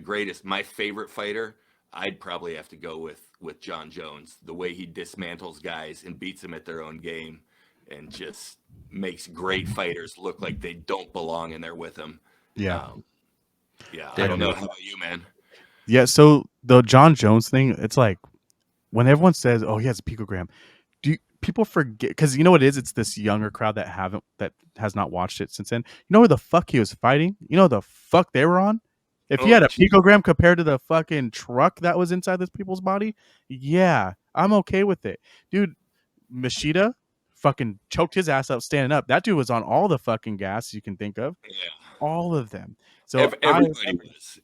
my favorite fighter, I'd probably have to go with John Jones. The way he dismantles guys and beats them at their own game and just makes great fighters look like they don't belong and they're with him. Yeah. Yeah, I don't know. How about you, man? Yeah, so the John Jones thing, it's like when everyone says, "Oh, he has a picogram," people forget because you know what it is? It's this younger crowd that has not watched it since then. You know where the fuck he was fighting? You know the fuck they were on? If he had a picogram compared to the fucking truck that was inside this people's body, yeah, I'm okay with it, dude. Machida fucking choked his ass up standing up. That dude was on all the fucking gas you can think of, Yeah. all of them. So Everybody was. I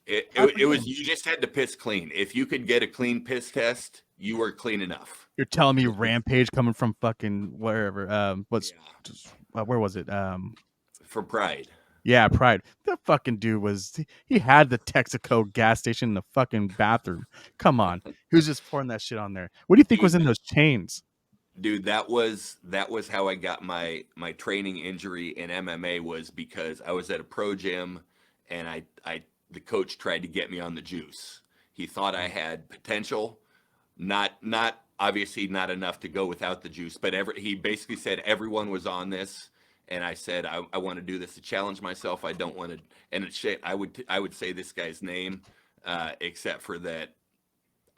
It was. forget. You just had to piss clean. If you could get a clean piss test, you were clean enough. You're telling me Rampage coming from fucking wherever? What's Yeah. where was it? For Pride. Yeah, Pride. That fucking dude was. He had the Texaco gas station in the fucking bathroom. Come on, he was just pouring that shit on there. What do you think was in those chains? Dude, that was how I got my training injury in MMA, was because I was at a pro gym and the coach tried to get me on the juice. He thought I had potential, not obviously not enough to go without the juice, but he basically said everyone was on this, and I said I want to do this to challenge myself. I don't want to, and it's shit. I would say this guy's name, except for that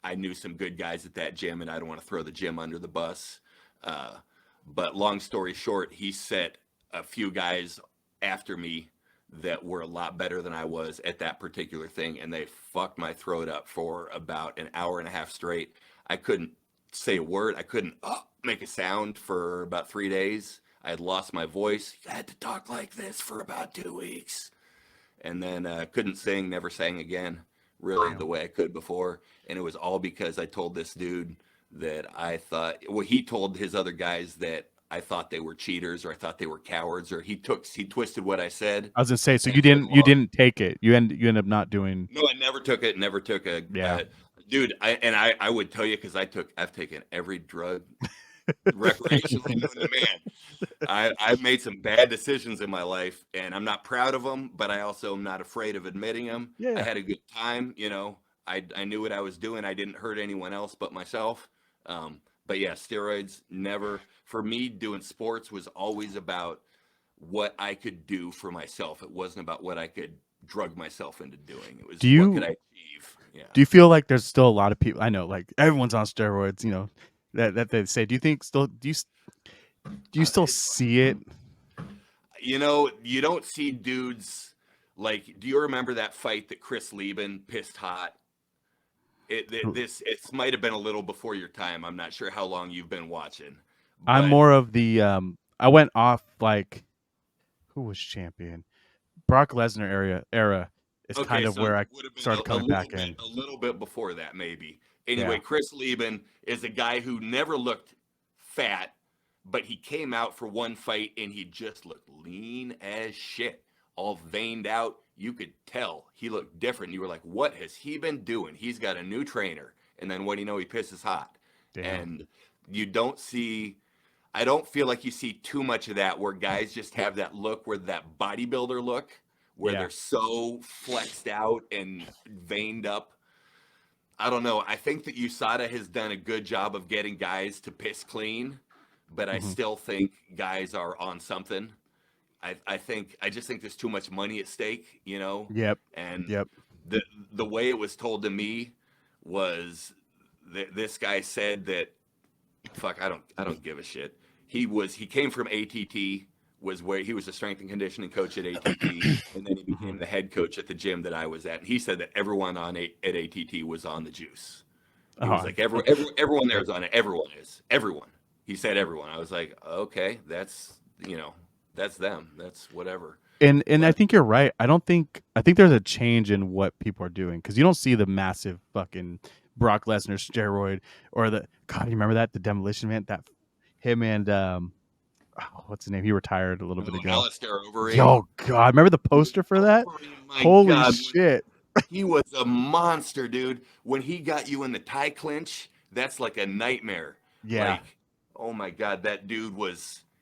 I knew some good guys at that gym, and I don't want to throw the gym under the bus. But long story short, he set a few guys after me that were a lot better than I was at that particular thing, and they fucked my throat up for about an hour and a half straight. I couldn't say a word. I couldn't make a sound for about 3 days. I had lost my voice. I had to talk like this for about 2 weeks, and then couldn't sing, never sang again, really the way I could before. And it was all because I told this dude that I thought, well, he told his other guys that I thought they were cheaters, or I thought they were cowards, or he twisted what I said. I was gonna say, so and you put 'em on. didn't take it. You end up not doing. No, I never took it. Never took a. Yeah. Dude, I would tell you, because I've taken every drug recreationally known to man. I've made some bad decisions in my life, and I'm not proud of them, but I also am not afraid of admitting them. Yeah. I had a good time, you know. I knew what I was doing. I didn't hurt anyone else but myself. But yeah, steroids never, for me, doing sports was always about what I could do for myself. It wasn't about what I could drug myself into doing. It was what could I achieve. Yeah. Do you feel like there's still a lot of people? I know, like everyone's on steroids. You know, that they say. Do you think still? Do you still see it? You know, you don't see dudes like. Do you remember that fight that Chris Lieben pissed hot? It might have been a little before your time. I'm not sure how long you've been watching. I'm more of the. I went off like, who was champion? Brock Lesnar era is kind of so where I it would have been started coming back in. A little bit before that, maybe. Anyway, Yeah. Chris Lieben is a guy who never looked fat, but he came out for one fight and he just looked lean as shit, all veined out. You could tell he looked different. You were like, what has he been doing? He's got a new trainer. And then what do you know? He pisses hot. Damn. And you don't see, I don't feel like you see too much of that, where guys just have that look, where that bodybuilder look, where they're so flexed out and veined up. I don't know. I think that USADA has done a good job of getting guys to piss clean, but I still think guys are on something. I just think there's too much money at stake, you know? Yep. And Yep. the way it was told to me was that this guy said that, fuck, I don't give a shit. He came from ATT, was where he was a strength and conditioning coach at ATT, and then he became the head coach at the gym that I was at. And he said that everyone at ATT was on the juice. He was like, everyone there is on it. Everyone is. Everyone. He said everyone. I was like, okay, that's, you know, that's them. That's whatever. And I think you're right. I think there's a change in what people are doing, because you don't see the massive fucking Brock Lesnar steroid, or the, God, you remember that, the Demolition Man, that him and what's his name? He retired a little bit ago. Alistair Overeem. Oh God, remember the poster for that? Holy God. shit! He was a monster, dude. When he got you in the tie clinch, that's like a nightmare. Yeah. Like, oh my God, that dude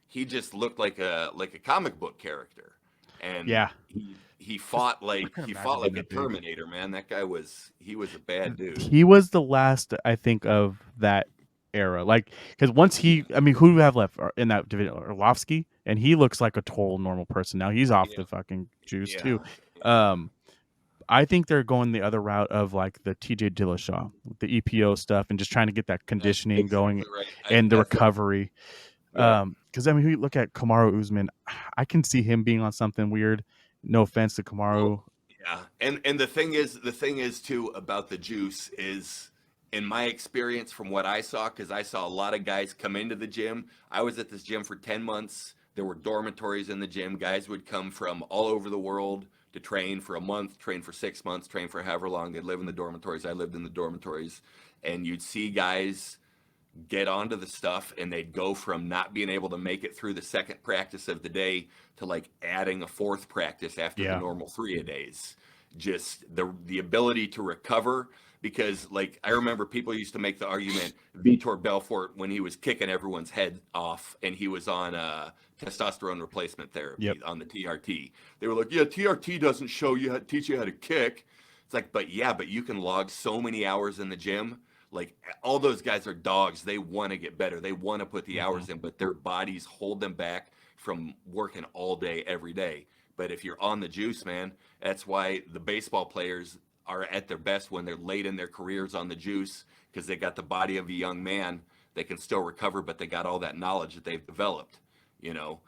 he just looked like a comic book character. And Yeah. he fought like a Terminator, man. That guy was a bad dude. He was the last, I think, of that era. Like, because once who do we have left in that division? Orlovsky, and he looks like a total normal person now. He's off the fucking juice too. I think they're going the other route of like the TJ Dillashaw, the EPO stuff, and just trying to get that conditioning going and the recovery. Because we look at Kamaru Usman, I can see him being on something weird. No offense to Kamaru. Yeah, and the thing is too about the juice is in my experience from what I saw, because I saw a lot of guys come into the gym. I was at this gym for 10 months. There were dormitories in the gym. Guys would come from all over the world to train for a month, train for 6 months, train for however long. They'd live in the dormitories. I lived in the dormitories. And you'd see guys get onto the stuff, and they'd go from not being able to make it through the second practice of the day to like adding a fourth practice after the Yeah. normal 3 a days. Just the ability to recover, because like I remember people used to make the argument Vitor Belfort, when he was kicking everyone's head off and he was on testosterone replacement therapy Yep. on the TRT. They were like, yeah, TRT doesn't teach you how to kick. It's like, but you can log so many hours in the gym. Like all those guys are dogs. They want to get better. They want to put the hours in, but their bodies hold them back from working all day, every day. But if you're on the juice, man, that's why the baseball players are at their best when they're late in their careers on the juice, because they got the body of a young man. They can still recover, but they got all that knowledge that they've developed. You know,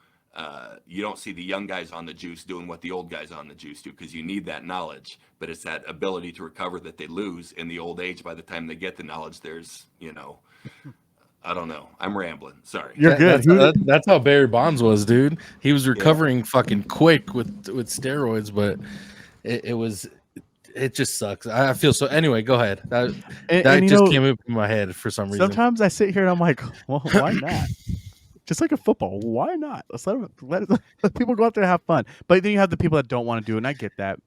you don't see the young guys on the juice doing what the old guys on the juice do, because you need that knowledge, but it's that ability to recover that they lose in the old age. By the time they get the knowledge, there's, I don't know. I'm rambling. Sorry. You're good. That's how Barry Bonds was, dude. He was recovering fucking quick with steroids, but it just sucks. I feel so. Anyway, go ahead. That just came up in my head for some reason. Sometimes I sit here and I'm like, well, why not? Just like a football, why not? Let's let people go out there and have fun. But then you have the people that don't want to do it, and I get that.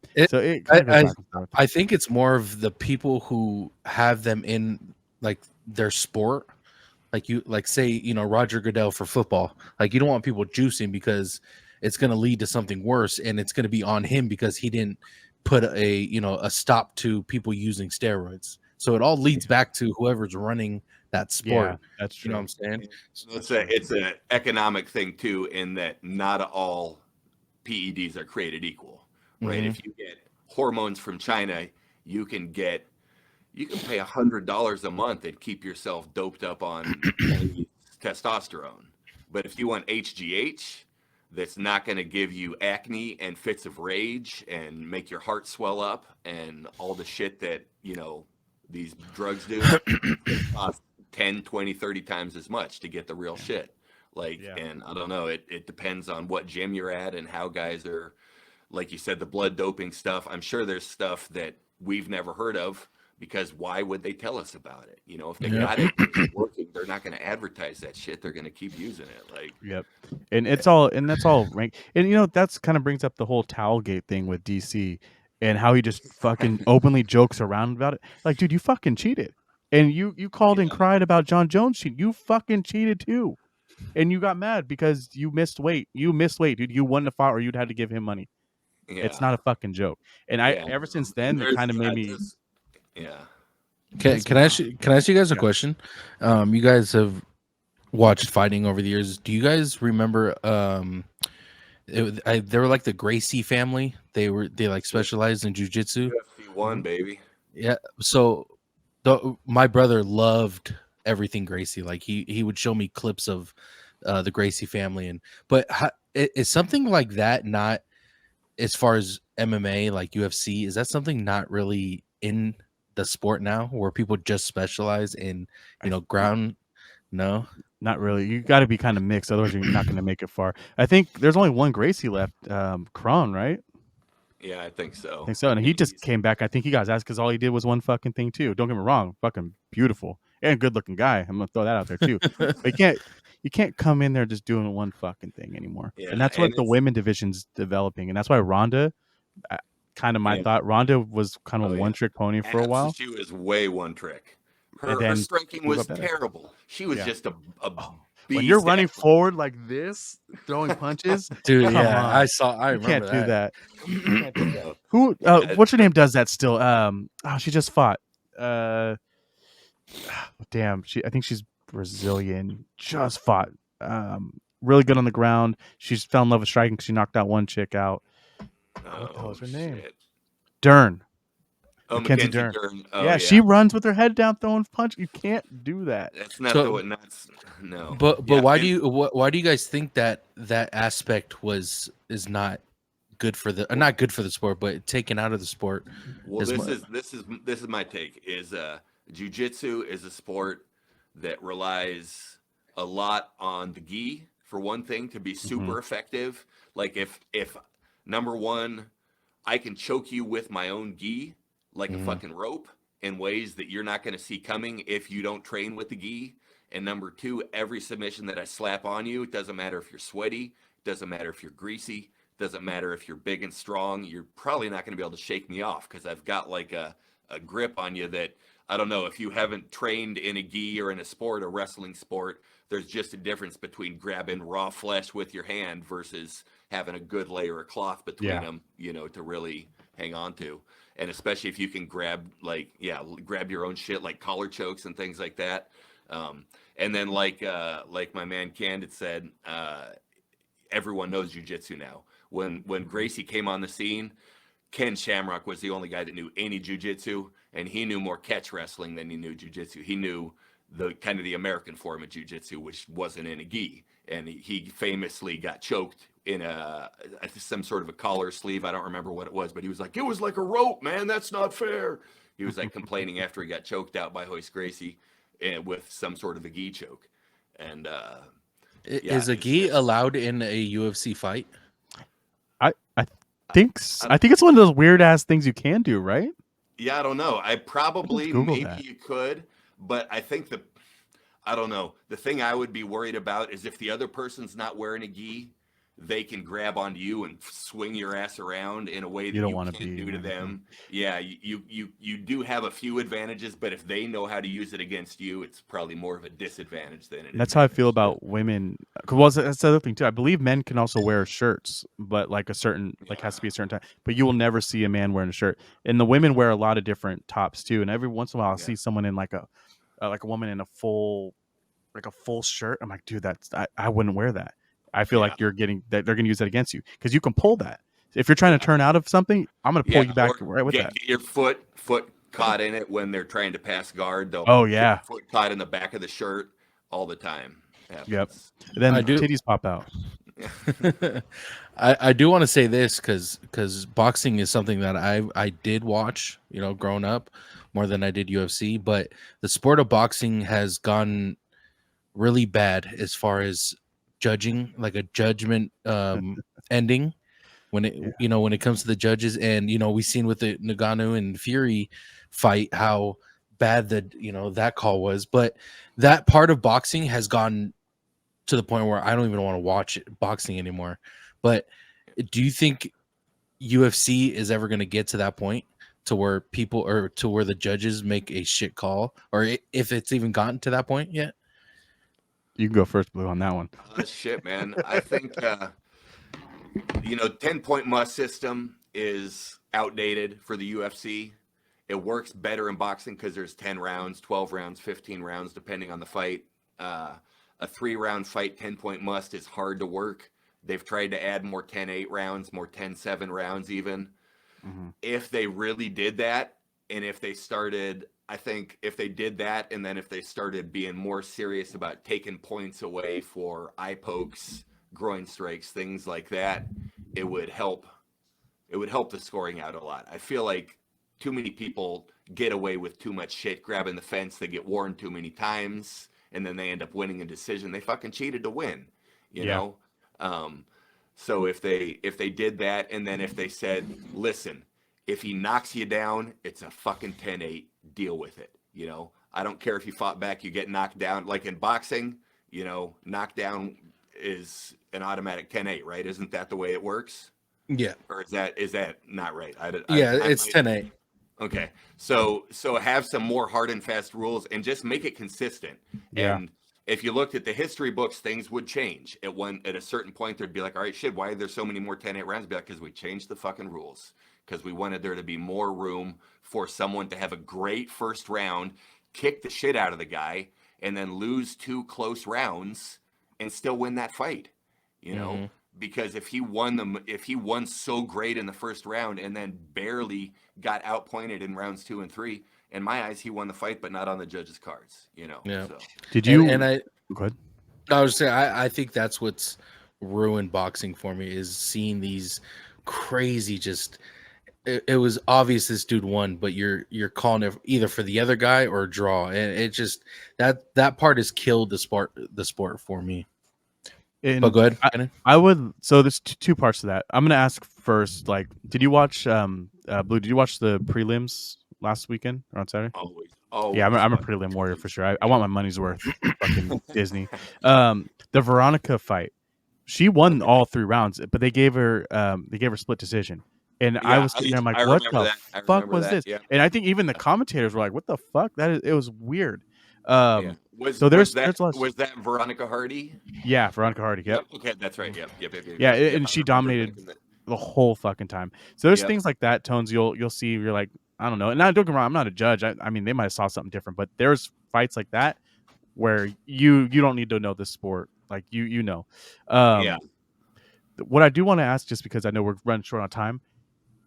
I think it's more of the people who have them in like their sport. Like say, Roger Goodell for football. Like you don't want people juicing because it's going to lead to something worse, and it's going to be on him because he didn't put a stop to people using steroids. So it all leads back to whoever's running that sport. Yeah, that's true. You know what I'm saying? So it's an economic thing too, in that not all PEDs are created equal, right? Mhm. If you get hormones from China, you can pay $100 a month and keep yourself doped up on testosterone. But if you want HGH, that's not going to give you acne and fits of rage and make your heart swell up and all the shit that, these drugs do, it costs 10, 20, 30 times as much to get the real shit. And I don't know, it depends on what gym you're at and how guys are, like you said, the blood doping stuff. I'm sure there's stuff that we've never heard of, because why would they tell us about it? If they got it working, they're not going to advertise that shit. They're going to keep using it. Yep. And that's all ranked. And that's kind of brings up the whole Towelgate thing with DC and how he just fucking openly jokes around about it. Like, dude, you fucking cheated. And you called and cried about John Jones cheating. You fucking cheated too. And you got mad because you missed weight. You missed weight, dude. You wouldn't have fought, or you'd had to give him money. Yeah. It's not a fucking joke. And ever since then, it kind of made me. Can I ask you guys a question? You guys have watched fighting over the years. Do you guys remember? They were like the Gracie family. They like specialized in jujitsu. UFC 1, baby. Yeah. So my brother loved everything Gracie. Like he would show me clips of the Gracie family, but is something like that not, as far as MMA, like UFC, is that something not really in the sport now, where people just specialize in ground? No, not really. You got to be kind of mixed, otherwise you're not going to make it far. I think there's only one Gracie left, Kron, right? Yeah, I think so. And he just came back. I think he got his ass because all he did was one fucking thing too. Don't get me wrong, fucking beautiful and good looking guy. I'm gonna throw that out there too. But you can't come in there just doing one fucking thing anymore. And that's what the women division's developing, and that's why Ronda. Kind of my thought. Ronda was kind of a one trick pony for a while. She was way one trick. Her striking was terrible. She was just a when you're running forward like this, throwing punches, dude. Yeah, I remember can't do that. You can't do that. Who? What's her name? Does that still? She just fought. Damn. I think she's Brazilian. Just fought. Really good on the ground. She fell in love with striking because she knocked out one chick out. What the hell is her name? Dern. Mackenzie Dern. Yeah, she runs with her head down throwing punch. You can't do that. That's not no. But why do you guys think that aspect is not good for the not good for the sport, but taken out of the sport? Well, this is my take. Is Jiu-jitsu is a sport that relies a lot on the gi, for one thing, to be super effective. Like if number one, I can choke you with my own gi like a Mm-hmm. fucking rope in ways that you're not going to see coming if you don't train with the gi. And number two, every submission that I slap on you, it doesn't matter if you're sweaty, doesn't matter if you're greasy, doesn't matter if you're big and strong, you're probably not going to be able to shake me off because I've got like a grip on you that I don't know if you haven't trained in a gi or in a sport, a wrestling sport, there's just a difference between grabbing raw flesh with your hand versus having a good layer of cloth between them, you know, to really hang on to. And especially if you can grab grab your own shit like collar chokes and things like that. And then like my man Candid said, everyone knows jujitsu now. When Gracie came on the scene, Ken Shamrock was the only guy that knew any jujitsu, and he knew more catch wrestling than he knew jujitsu. He knew the kind of the American form of jujitsu, which wasn't in a gi, and he famously got choked in some sort of a collar sleeve. I don't remember what it was, but he was like, "It was like a rope, man. That's not fair." He was like complaining after he got choked out by Hoist Gracie, with some sort of a gi choke, and Is a gi allowed in a UFC fight? I think it's one of those weird ass things you can do, right? Yeah, I don't know. I probably maybe that. you could, but I think I don't know. The thing I would be worried about is if the other person's not wearing a gi, they can grab onto you and swing your ass around in a way that you can't do to them. Yeah, you do have a few advantages, but if they know how to use it against you, it's probably more of a disadvantage than an That's how I feel advantage. about women. Cause that's the other thing too. I believe men can also wear shirts, but like a certain has to be a certain time. But you will never see a man wearing a shirt. And the women wear a lot of different tops too. And every once in a while, I'll see someone in like a woman in a full shirt. I'm like, dude, I wouldn't wear that. I feel like you're getting that they're gonna use that against you because you can pull that. If you're trying to turn out of something, I'm gonna pull you back right with that. Get your foot caught in it when they're trying to pass guard. They'll get your foot caught in the back of the shirt all the time. Happens. Yep. And then titties pop out. I do want to say this because boxing is something that I did watch, you know, growing up more than I did UFC, but the sport of boxing has gone really bad as far as judging, like a judgment ending when it you know when it comes to the judges. And you know, we've seen with the Nagano and Fury fight how bad that call was, but that part of boxing has gone to the point where I don't even want to watch boxing anymore. But do you think UFC is ever going to get to that point to where to where the judges make a shit call, or if it's even gotten to that point yet? You can go first, Blue, on that one. Shit, man. I think 10-point must system is outdated for the UFC. It works better in boxing because there's 10 rounds, 12 rounds, 15 rounds, depending on the fight. A 3-round fight, 10-point must is hard to work. They've tried to add more 10-8 rounds, more 10-7 rounds even. If they really did that, and if they started, I think if they did that, and then if they started being more serious about taking points away for eye pokes, groin strikes, things like that, it would help. It would help the scoring out a lot. I feel like too many people get away with too much shit, grabbing the fence. They get warned too many times, and then they end up winning a decision. They fucking cheated to win, you know? So if they did that, and then if they said, listen, if he knocks you down, it's a fucking 10-8, deal with it. You know, I don't care if you fought back, you get knocked down. Like in boxing, you know, knockdown is an automatic 10-8, right? Isn't that the way it works? Yeah. Or is that not right? It's 10-8. Okay. So have some more hard and fast rules and just make it consistent. Yeah. And if you looked at the history books, things would change. At a certain point, there'd be like, all right, shit, why are there so many more 10-8 rounds? Be like, because we changed the fucking rules. Because we wanted there to be more room for someone to have a great first round, kick the shit out of the guy, and then lose 2 close rounds and still win that fight. You know? Because if he won so great in the first round and then barely got outpointed in rounds 2 and 3, in my eyes, he won the fight, but not on the judges' cards. You know. Yeah. So. Did you? And I go ahead. I was saying I think that's what's ruined boxing for me is seeing these crazy just it was obvious this dude won, but you're calling it either for the other guy or a draw, and it just that part has killed the sport for me. But And go ahead, Kenny. I would. So there's two parts to that. I'm gonna ask first. Like, did you watch Blue? Did you watch the prelims last weekend or on Saturday? Always, Yeah, always. I'm a watch prelim warrior for prelims. sure. I want my money's worth. Fucking Disney. The Veronica fight. She won Okay. all 3 rounds, but they gave her split decision. And I Yeah, was sitting there, I'm like, I what remember the that. I fuck remember was that. this? Yeah, And I think even the commentators were like, what the fuck? It was weird. yeah. So there's a lot. Was that Veronica Hardy? Yeah, Veronica Hardy. Yep. Yep. Okay, that's right. Yep. Yeah, Yep. and I she remember dominated back in the. the whole fucking time. So there's Yep. things like that, Tones, you'll see. You're like, I don't know. And now don't get me wrong, I'm not a judge. I mean, they might have saw something different, but there's fights like that where you don't need to know this sport. Like you know. Yeah. What I do want to ask, just because I know we're running short on time,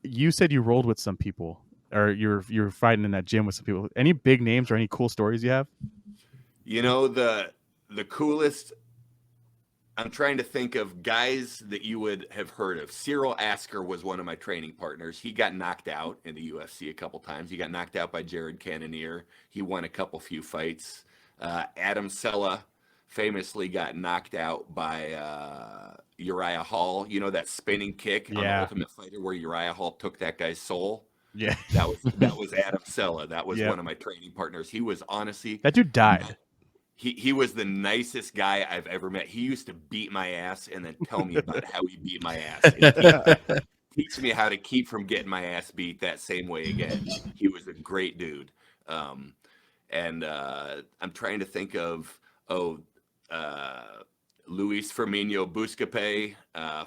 you said you rolled with some people, or you're fighting in that gym with some people. Any big names or any cool stories you have? You know the coolest. I'm trying to think of guys that you would have heard of. Cyril Asker was one of my training partners. He got knocked out in the UFC a couple times. He got knocked out by Jared Cannonier. He won a few fights. Adam Sella famously got knocked out by Uriah Hall. You know that spinning kick on the Yeah. Ultimate Fighter where Uriah Hall took that guy's soul. Yeah. That was Adam Sella. That was Yep. one of my training partners. He was honestly That dude died. he was the nicest guy I've ever met. He used to beat my ass and then tell me about how he beat my ass. And teach me how to keep from getting my ass beat that same way again. He was a great dude. And I'm trying to think of Luis Firmino Buscape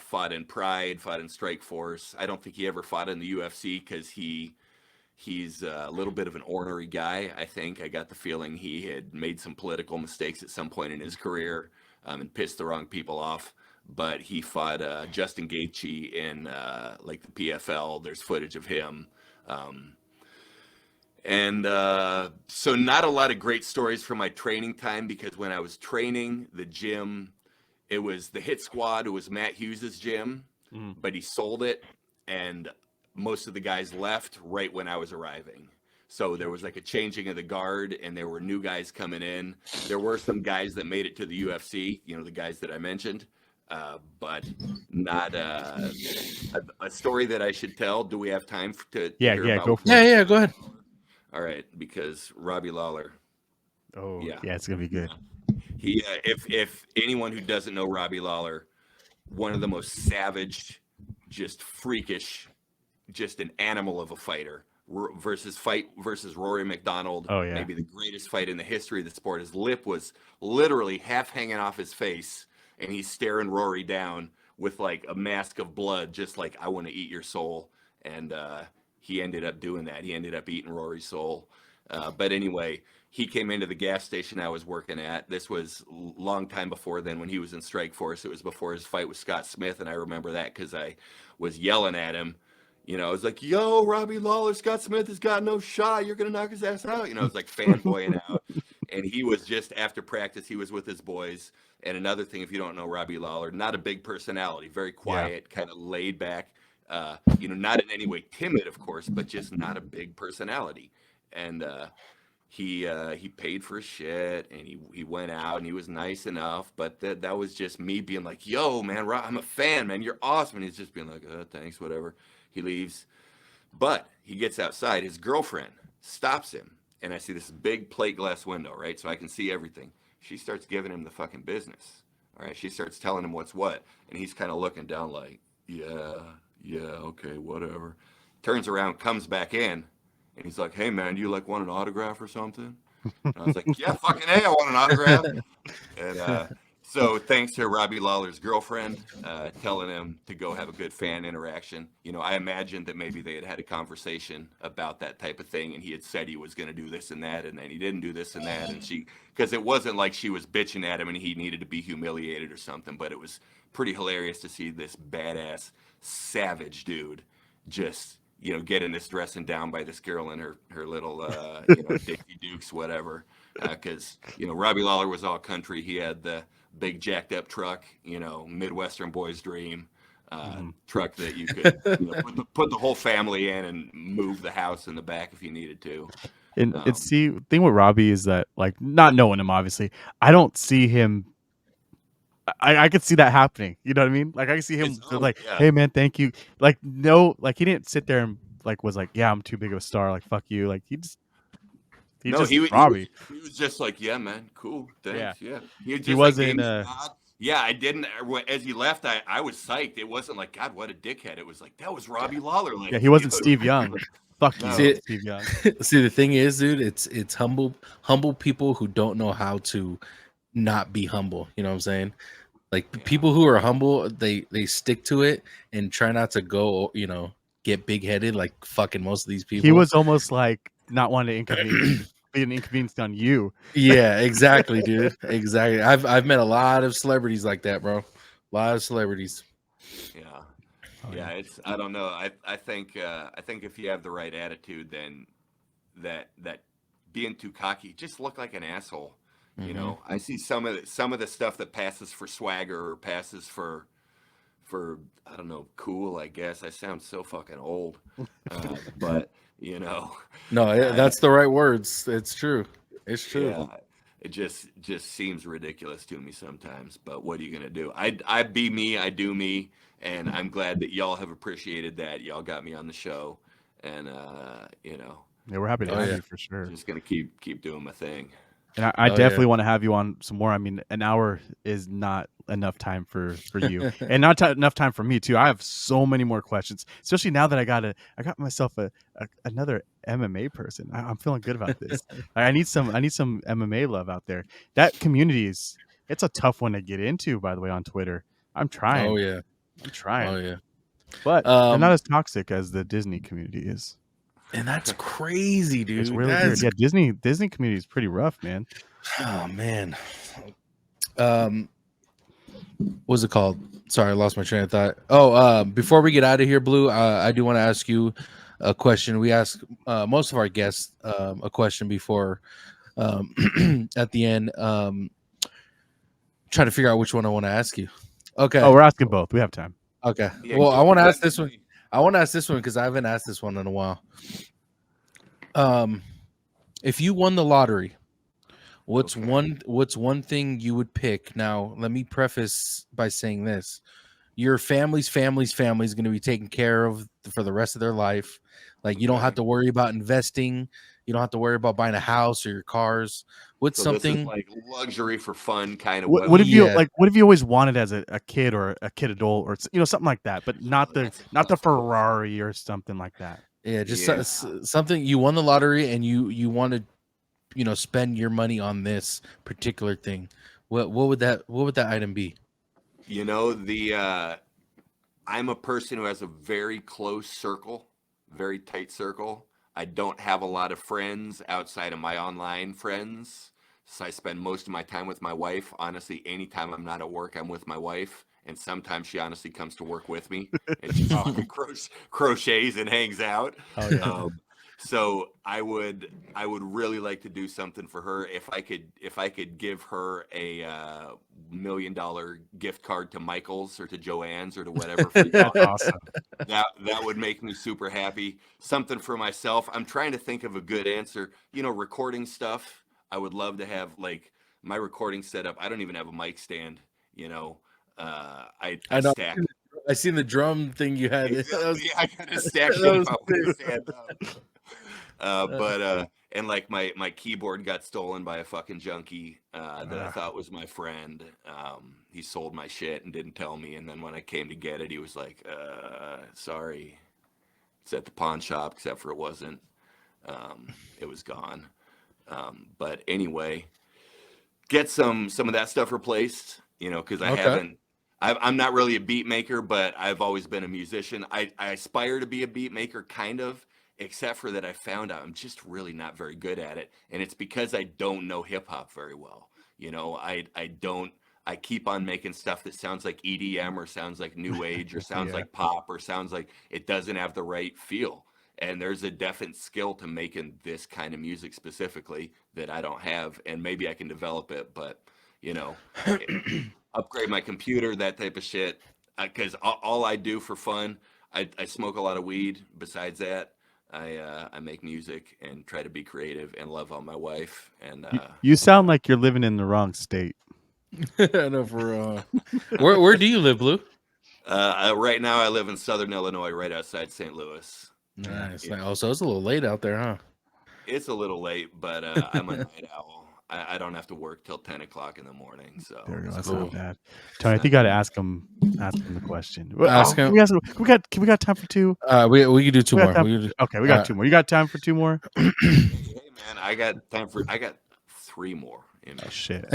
fought in Pride, fought in Strikeforce. I don't think he ever fought in the UFC because he's a little bit of an ornery guy. I think I got the feeling he had made some political mistakes at some point in his career and pissed the wrong people off. But he fought Justin Gaethje in like the PFL. There's footage of him. So not a lot of great stories from my training time because when I was training, the gym, it was the Hit Squad. It was Matt Hughes's gym, but he sold it, and most of the guys left right when I was arriving. So there was like a changing of the guard, and there were new guys coming in. There were some guys that made it to the UFC, you know, the guys that I mentioned, but not a story that I should tell. Do we have time to Yeah, hear about go for it. Yeah, go ahead. All right, because Robbie Lawler. Oh, yeah, it's gonna be good. He, if anyone who doesn't know Robbie Lawler, one of the most savage, just freakish, just an animal of a fighter. Versus Rory McDonald. Oh, yeah. Maybe the greatest fight in the history of the sport. His lip was literally half hanging off his face, and he's staring Rory down with like a mask of blood, just like, I want to eat your soul. And he ended up doing that. He ended up eating Rory's soul. But anyway, he came into the gas station I was working at. This was a long time before then when he was in Strikeforce. It was before his fight with Scott Smith, and I remember that because I was yelling at him. You know, I was like, yo, Robbie Lawler, Scott Smith has got no shot. You're going to knock his ass out. You know, I was like fanboying out. And he was just after practice, he was with his boys. And another thing, if you don't know Robbie Lawler, not a big personality, very quiet, kind of laid back, you know, not in any way timid, of course, but just not a big personality. And he paid for his shit, and he went out, and he was nice enough. But that was just me being like, yo, man, I'm a fan, man. You're awesome. And he's just being like, thanks, whatever. He leaves, but he gets outside. His girlfriend stops him, and I see this big plate glass window, right? So I can see everything. She starts giving him the fucking business. All right. She starts telling him what's what, and he's kind of looking down like, yeah, okay, whatever. Turns around, comes back in, and he's like, hey, man, you like want an autograph or something? And I was like, yeah, fucking hey, I want an autograph. And so thanks to Robbie Lawler's girlfriend telling him to go have a good fan interaction. You know, I imagined that maybe they had a conversation about that type of thing, and he had said he was going to do this and that, and then he didn't do this and that. And because it wasn't like she was bitching at him and he needed to be humiliated or something, but it was pretty hilarious to see this badass, savage dude just, you know, getting this dressing down by this girl in her little, you know, Dixie Dukes, whatever. Because, you know, Robbie Lawler was all country. He had the big jacked up truck, you know, Midwestern boy's dream. truck that you could put the whole family in and move the house in the back if you needed to. And see, the thing with Robbie is that, like, not knowing him, obviously, I don't see him. I could see that happening. You know what I mean? Like, I can see him like, "Hey, man, thank you." Like, no, like he didn't sit there and like was like, "Yeah, I'm too big of a star." Like, fuck you. Like, he's Robbie. He was just like, "Yeah, man, cool, thanks." Yeah, he just wasn't. Yeah, I didn't. As he left, I was psyched. It wasn't like, God, what a dickhead. It was like, that was Robbie Lawler. Like, yeah, he wasn't Steve Young. Fuck you, See, Steve Young. See, the thing is, dude, it's humble people who don't know how to not be humble. You know what I'm saying? Like people who are humble, they stick to it and try not to go, get big headed like fucking most of these people. He was almost like not wanting to be an inconvenience on you. Yeah, exactly, dude. Exactly. I've met a lot of celebrities like that, bro. A lot of celebrities. Yeah. Yeah, it's I don't know. I think if you have the right attitude, then that being too cocky, just look like an asshole. You know, I see some of the stuff that passes for swagger or passes for I don't know, cool. I guess I sound so fucking old, but no, that's the right words. It's true. It's true. Yeah, it just seems ridiculous to me sometimes. But what are you gonna do? I be me. I do me, and I'm glad that y'all have appreciated that. Y'all got me on the show, and Yeah, we're happy to have you for sure. Just gonna keep doing my thing. And I definitely want to have you on some more. I mean, an hour is not enough time for you, and not enough time for me too. I have so many more questions, especially now that I got myself another MMA person. I'm feeling good about this. I need some MMA love out there. That community it's a tough one to get into. By the way, on Twitter, I'm trying. Oh yeah, I'm trying. Oh yeah, but they're not as toxic as the Disney community is. And that's crazy, dude. It's really weird. Yeah, Disney community is pretty rough, man. Oh man. What's it called? Sorry, I lost my train of thought. Oh, before we get out of here, Blue, I do want to ask you a question. We ask most of our guests a question before at the end. Trying to figure out which one I want to ask you. Okay. Oh, we're asking both. We have time. Okay. Well, I want to ask this one. I want to ask this one because I haven't asked this one in a while. If you won the lottery, what's one thing you would pick? Now, let me preface by saying this: your family's going to be taken care of for the rest of their life. Like, you don't have to worry about investing. You don't have to worry about buying a house or your cars. What's something this is like luxury for fun kind of? What have you like? What have you always wanted as a kid or a kid adult or something like that? But not the Ferrari or something like that. Yeah, just something. You won the lottery and you want to, spend your money on this particular thing. What would that item be? I'm a person who has a very close circle, very tight circle. I don't have a lot of friends outside of my online friends. So I spend most of my time with my wife. Honestly, anytime I'm not at work, I'm with my wife. And sometimes she honestly comes to work with me and she crochets and hangs out. Oh, yeah. So I would really like to do something for her. If I could give her a $1 million gift card to Michael's or to Joanne's or to whatever, awesome. That would make me super happy. Something for myself. I'm trying to think of a good answer. Recording stuff. I would love to have like my recording setup. I don't even have a mic stand. I stack. I seen the drum thing you had. Exactly. I got a stack if I want to stand up. And like my keyboard got stolen by a fucking junkie that I thought was my friend. He sold my shit and didn't tell me. And then when I came to get it, he was like, sorry, it's at the pawn shop, except for it wasn't. It was gone. But anyway, get some of that stuff replaced, because I'm not really a beat maker, but I've always been a musician. I aspire to be a beat maker, kind of, except for that I found out I'm just really not very good at it. And it's because I don't know hip hop very well. I keep on making stuff that sounds like EDM or sounds like new age or sounds like pop or sounds like it doesn't have the right feel. And there's a definite skill to making this kind of music specifically that I don't have. And maybe I can develop it, but, upgrade my computer, that type of shit. because all I do for fun, I smoke a lot of weed. Besides that, I make music and try to be creative and love on my wife. And You sound like you're living in the wrong state. I know for where do you live, Blue? right now I live in Southern Illinois, right outside St. Louis. Nice. Yeah. Oh, so it's a little late out there, huh? It's a little late, but I'm a night owl. I don't have to work till 10 o'clock in the morning. So There we go. it's That's cool. not bad. Tony, I think you got to ask him the question. Ask him. Can we got time for two? We can do two We more. got time We can do, Okay, we got two more. You got time for two more? Hey man, I got 3 more. You know? Oh shit.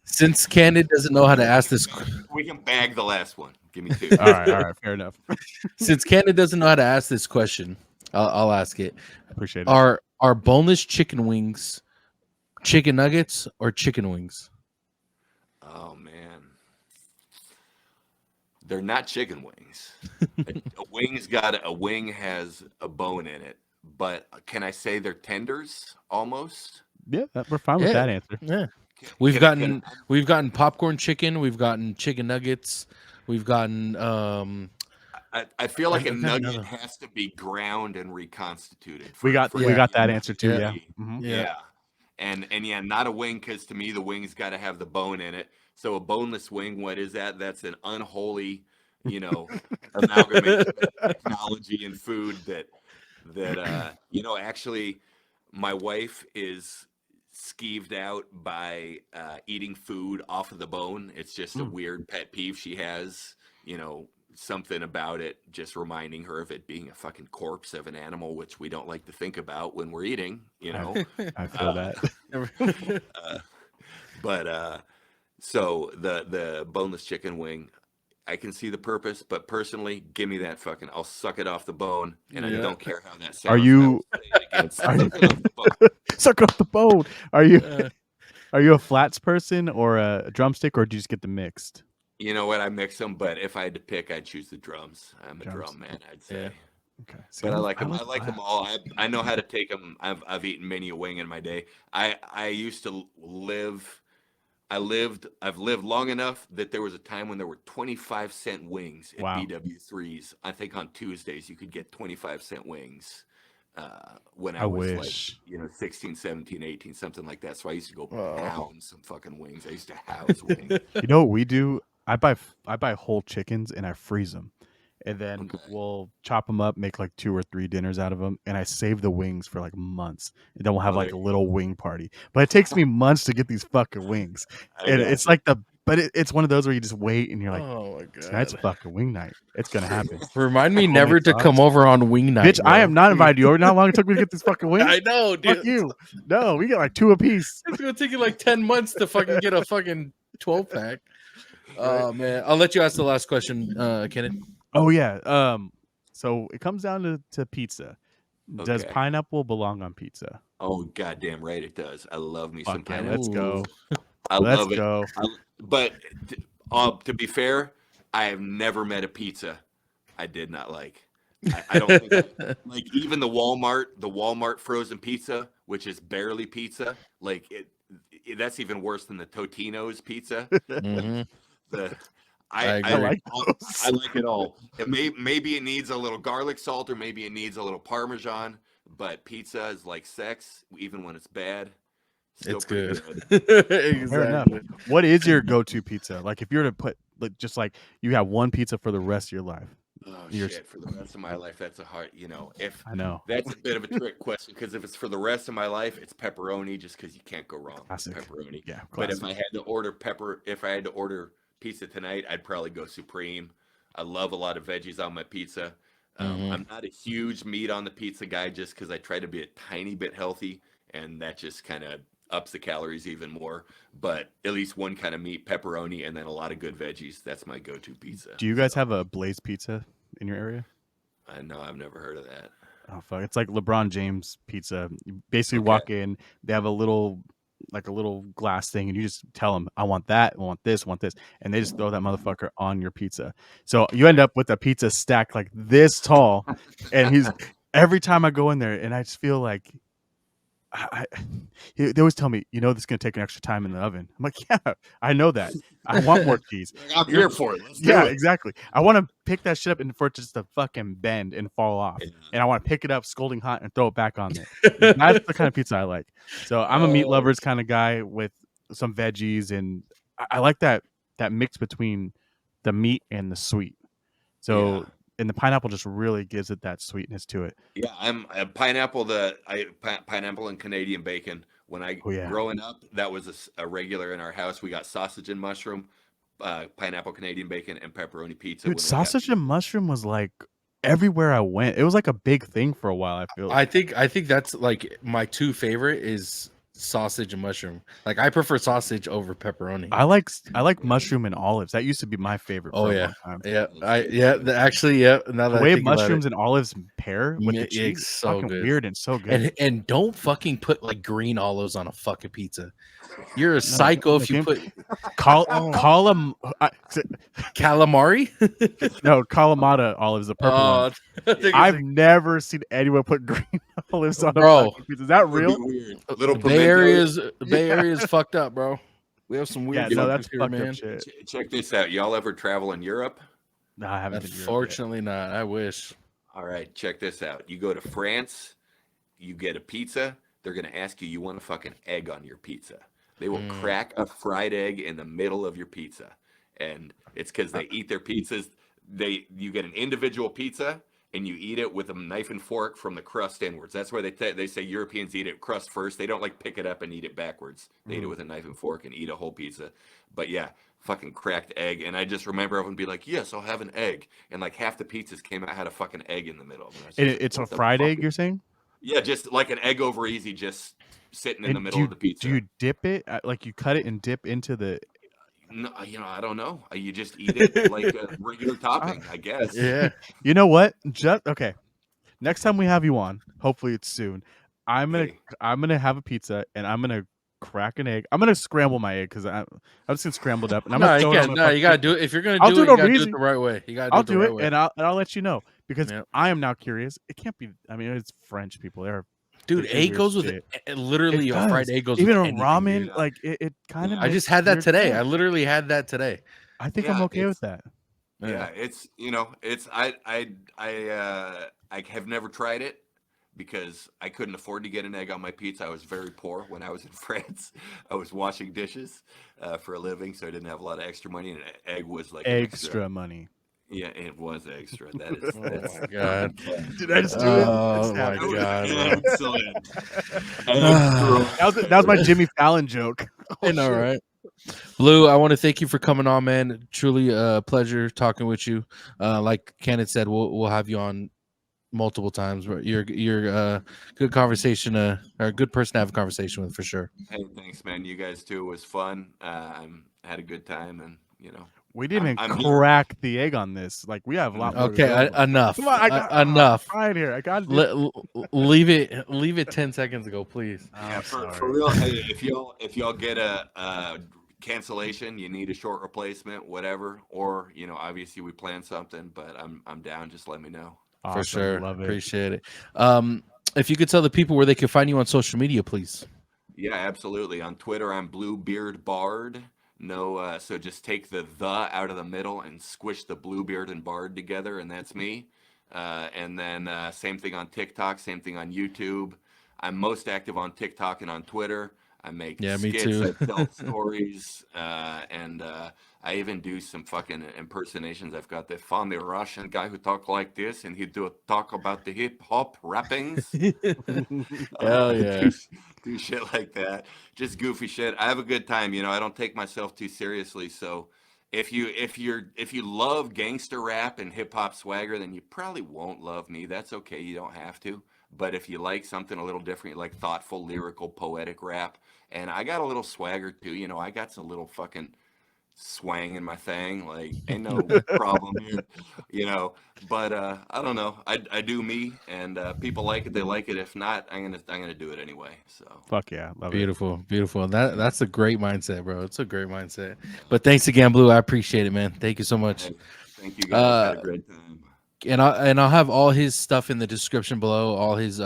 since Candid doesn't know how to ask this, We can bag the last one. Give me 2. All right, fair enough. since Candid doesn't know how to ask this question, I'll ask it. Appreciate it. Are boneless chicken wings chicken nuggets or chicken wings? Oh man, they're not chicken wings. A wing has a bone in it, but can I say they're tenders almost? Yeah, we're fine with that answer. Yeah. Can- We've can I- gotten popcorn chicken, we've gotten chicken nuggets, we've gotten I feel like I a got nugget another. has to be ground and reconstituted. We got that answer too. Yeah. Yeah. Yeah. And yeah, not a wing, because to me the wing's got to have the bone in it. So a boneless wing, what is that? That's an unholy, amalgamation of technology and food that actually my wife is skeeved out by eating food off of the bone. It's just a weird pet peeve she has, something about it just reminding her of it being a fucking corpse of an animal, which we don't like to think about when we're eating, I feel that. But so the boneless chicken wing, I can see the purpose, but personally, give me that fucking, I'll suck it off the bone, and I don't care how that sounds. Are you- Suck it off the bone. Suck off the bone. Are you a flats person or a drumstick, or do you just get the mixed? You know what? I mix them, but if I had to pick, I'd choose the drums. I'm a Drums. drum man, I'd say. Yeah. Okay. But I like them. I flats. like them all. I know how to take them. I've eaten many a wing in my day. I used to live. I've lived long enough that there was a time when there were 25-cent wings at Wow. BW3s. I think on Tuesdays you could get 25-cent wings. When I I was wish. like, 16, 17, 18, something like that. So I used to go Oh. pound some fucking wings. I used to house wings. You know what we do? I buy whole chickens and I freeze them, and then Okay. we'll chop them up, make like 2 or 3 dinners out of them, and I save the wings for like months. And then we'll have Oh, like a there you little wing party. But it takes me months to get these fucking wings, I and got it's you. like it's one of those where you just wait and you're like, Oh my tonight's god. fucking wing night. It's gonna happen. Remind me Homemade never to sauce. come over on wing night. Bitch, I bro. am not invited you over. You know how long it took me to get these fucking wings? I know, dude. Fuck you. No, we get like 2 apiece. It's gonna take you like 10 months to fucking get a fucking 12-pack. Oh man. I'll let you ask the last question, Kenneth. Oh yeah. So it comes down to pizza. Does Okay. pineapple belong on pizza? Oh, goddamn right it does. I love me some Fuck yeah, pineapple. let's go. I Let's love it. go. But to be fair, I have never met a pizza I did not like. I don't think like even the Walmart frozen pizza, which is barely pizza, like that's even worse than the Totino's pizza. Mhm. I agree. like I like it all. Maybe it needs a little garlic salt, or maybe it needs a little Parmesan. But pizza is like sex, even when it's bad. Still It's pretty good. Fair enough. Exactly. What is your go-to pizza? Like if you were to put just like you have one pizza for the rest of your life. Oh You're- shit! For the rest of my life, that's a hard. If I know. that's a bit of a trick question, because if it's for the rest of my life, it's pepperoni, just because you can't go wrong Classic. with pepperoni. Yeah. But if classic. I had to order pizza tonight, I'd probably go supreme. I love a lot of veggies on my pizza. Mhm. I'm not a huge meat on the pizza guy, just because I try to be a tiny bit healthy, and that just kind of ups the calories even more. But at least one kind of meat, pepperoni, and then a lot of good veggies. That's my go-to pizza. Do you guys So, have a Blaze Pizza in your area? I know I've never heard of that. Oh fuck! It's like LeBron James pizza. You basically Okay. walk in, they have a little glass thing, and you just tell them, "I want that, I want this, I want this," and they just throw that motherfucker on your pizza. So you end up with a pizza stacked like this tall, and every time I go in there, and I just feel like I they always tell me, this is gonna take an extra time in the oven. I'm like, yeah, I know that. I want more cheese. I'm here for it. Let's do Yeah, it. exactly. I want to pick that shit up and for it just to fucking bend and fall off. Yeah. And I want to pick it up scalding hot and throw it back on there. That's the kind of pizza I like. So I'm a meat lovers kind of guy with some veggies, and I like that mix between the meat and the sweet. So and the pineapple just really gives it that sweetness to it. Yeah, I'm a pineapple. Pineapple and Canadian bacon. When I growing up, that was a regular in our house. We got sausage and mushroom, pineapple, Canadian bacon, and pepperoni pizza. Dude, sausage and mushroom was like everywhere I went. It was like a big thing for a while. I feel. I think that's like my two favorite is sausage and mushroom. Like I prefer sausage over pepperoni. I like mushroom and olives. That used to be my favorite. Oh for a yeah, long time. yeah. Now the that way I think mushrooms and olives pair with the cheese, it's so fucking good. weird and so good. And don't fucking put like green olives on a fucking pizza. You're a psycho if you put call them calamari. No, Kalamata olives, the purple one. I've never seen anyone put green olives on a fucking pizza. Is that real? Little Bay Area's fucked up, bro. We have some weird. Yeah, no, that's here, fucked man. up shit. Check this out. Y'all ever travel in Europe? No, I haven't. Unfortunately, not. I wish. All right, check this out. You go to France, you get a pizza. They're gonna ask you want a fucking egg on your pizza. They will crack a fried egg in the middle of your pizza, and it's because they eat their pizzas. You get an individual pizza, and you eat it with a knife and fork from the crust inwards. That's why they say Europeans eat it crust first. They don't like pick it up and eat it backwards. They eat it with a knife and fork and eat a whole pizza. But yeah, fucking cracked egg. And I just remember everyone be like, "Yes, I'll have an egg." And like half the pizzas came out had a fucking egg in the middle. It's a fried egg, you're saying? Yeah, just like an egg over easy, just sitting in the middle of the pizza. Do you dip it? Like you cut it and dip into the? No, I don't know. You just eat it like a regular topping, I guess. Yeah. You know what? Okay. Next time we have you on, hopefully it's soon. I'm gonna have a pizza and I'm gonna crack an egg. I'm gonna scramble my egg because I'm just gonna scramble it up. And I'm gonna you gotta do it. If you're gonna do it, you gotta do it the right way. You gotta I'll do it the right way. and I'll let you know because I am now curious. It can't be. I mean, it's French people. Dude, egg goes with it. Literally a fried egg goes even with a ramen. Dude. Like it kind of. I just had that today. I literally had that today. I think I'm okay with that. Yeah, it's I have never tried it because I couldn't afford to get an egg on my pizza. I was very poor when I was in France. I was washing dishes for a living, so I didn't have a lot of extra money, and an egg was like extra money. Yeah, it was extra. That's oh my god! Did I just do it? Oh my god! Excellent. That was my Jimmy Fallon joke. I know, right? Blue, I want to thank you for coming on, man. Truly a pleasure talking with you. Like Kenneth said, we'll have you on multiple times. You're a good conversation, or a good person to have a conversation with for sure. Hey, thanks, man. You guys too. It was fun. Had a good time, and we didn't even crack the egg on this. Like we have a lot more. Okay, enough. Come on, enough. Right here, I got leave it 10 seconds ago, please. Yeah, for real. Hey, if y'all get a cancellation, you need a short replacement, whatever, or obviously we plan something, but I'm down. Just let me know. Awesome. For sure. Love it. Appreciate it. If you could tell the people where they can find you on social media, please. Yeah, absolutely. On Twitter, I'm BlueBeard Bard. No, so just take the out of the middle and squish the Bluebeard and Bard together, and that's me. And then same thing on TikTok, same thing on YouTube. I'm most active on TikTok and on Twitter. I make skits, me too. I tell stories, and I even do some fucking impersonations. I've got found the Russian guy who talk like this, and he talk about the hip hop rappings. Hell yeah. Do shit like that. Just goofy shit. I have a good time. I don't take myself too seriously. So if you love gangster rap and hip hop swagger, then you probably won't love me. That's okay. You don't have to. But if you like something a little different, you like thoughtful, lyrical, poetic rap, and I got a little swagger too. I got some little fucking swang in my thing. Like, ain't no problem here, But I don't know. I do me, and people like it. They like it. If not, I'm gonna do it anyway. So fuck yeah, love beautiful, it. Beautiful. That's a great mindset, bro. It's a great mindset. But thanks again, Blue. I appreciate it, man. Thank you so much. Thank you guys. Had a great time. And I'll have all his stuff in the description below, all his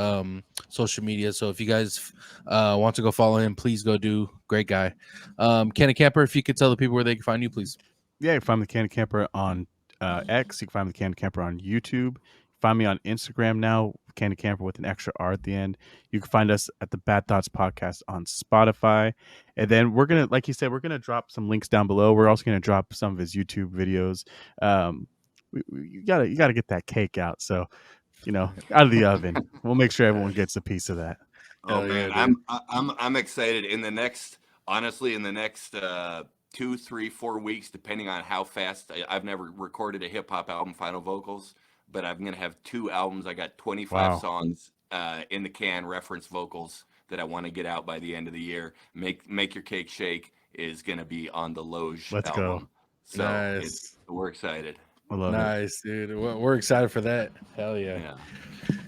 social media. So if you guys want to go follow him, please go do. Great guy. Kenny Camper, if you could tell the people where they can find you, please. Yeah, you can find the Candy Camper on X. You can find the Candy Camper on YouTube. Find me on Instagram now, Candy Camper with an extra R at the end. You can find us at the Bad Thoughts Podcast on Spotify. And then we're gonna, like you said, we're gonna drop some links down below. We're also gonna drop some of his YouTube videos. You gotta get that cake out. So, out of the oven. We'll make sure everyone gets a piece of that. Oh Hell man, yeah, dude. I'm excited. In the next 2, 3, 4 weeks, depending on how fast. I've never recorded a hip hop album, final vocals, but I'm gonna have 2 albums. I got 25 Wow. songs in the can, reference vocals that I want to get out by the end of the year. Make Your Cake Shake is gonna be on the Loge Let's go. album. So Nice. we're excited. I love it. Nice, dude. We're excited for that. Hell yeah.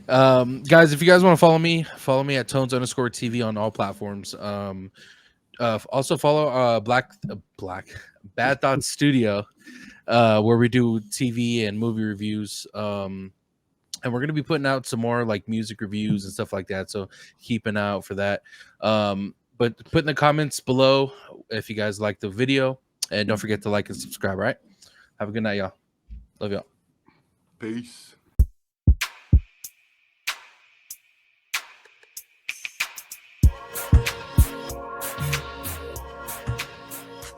Yeah. Guys, if you guys want to follow me at Tones_TV on all platforms. Also follow Bad Thoughts Studio, where we do TV and movie reviews. And we're gonna be putting out some more like music reviews and stuff like that. So keep an eye out for that. But put in the comments below if you guys like the video, and don't forget to like and subscribe. Right? Have a good night, y'all. Love y'all. Peace.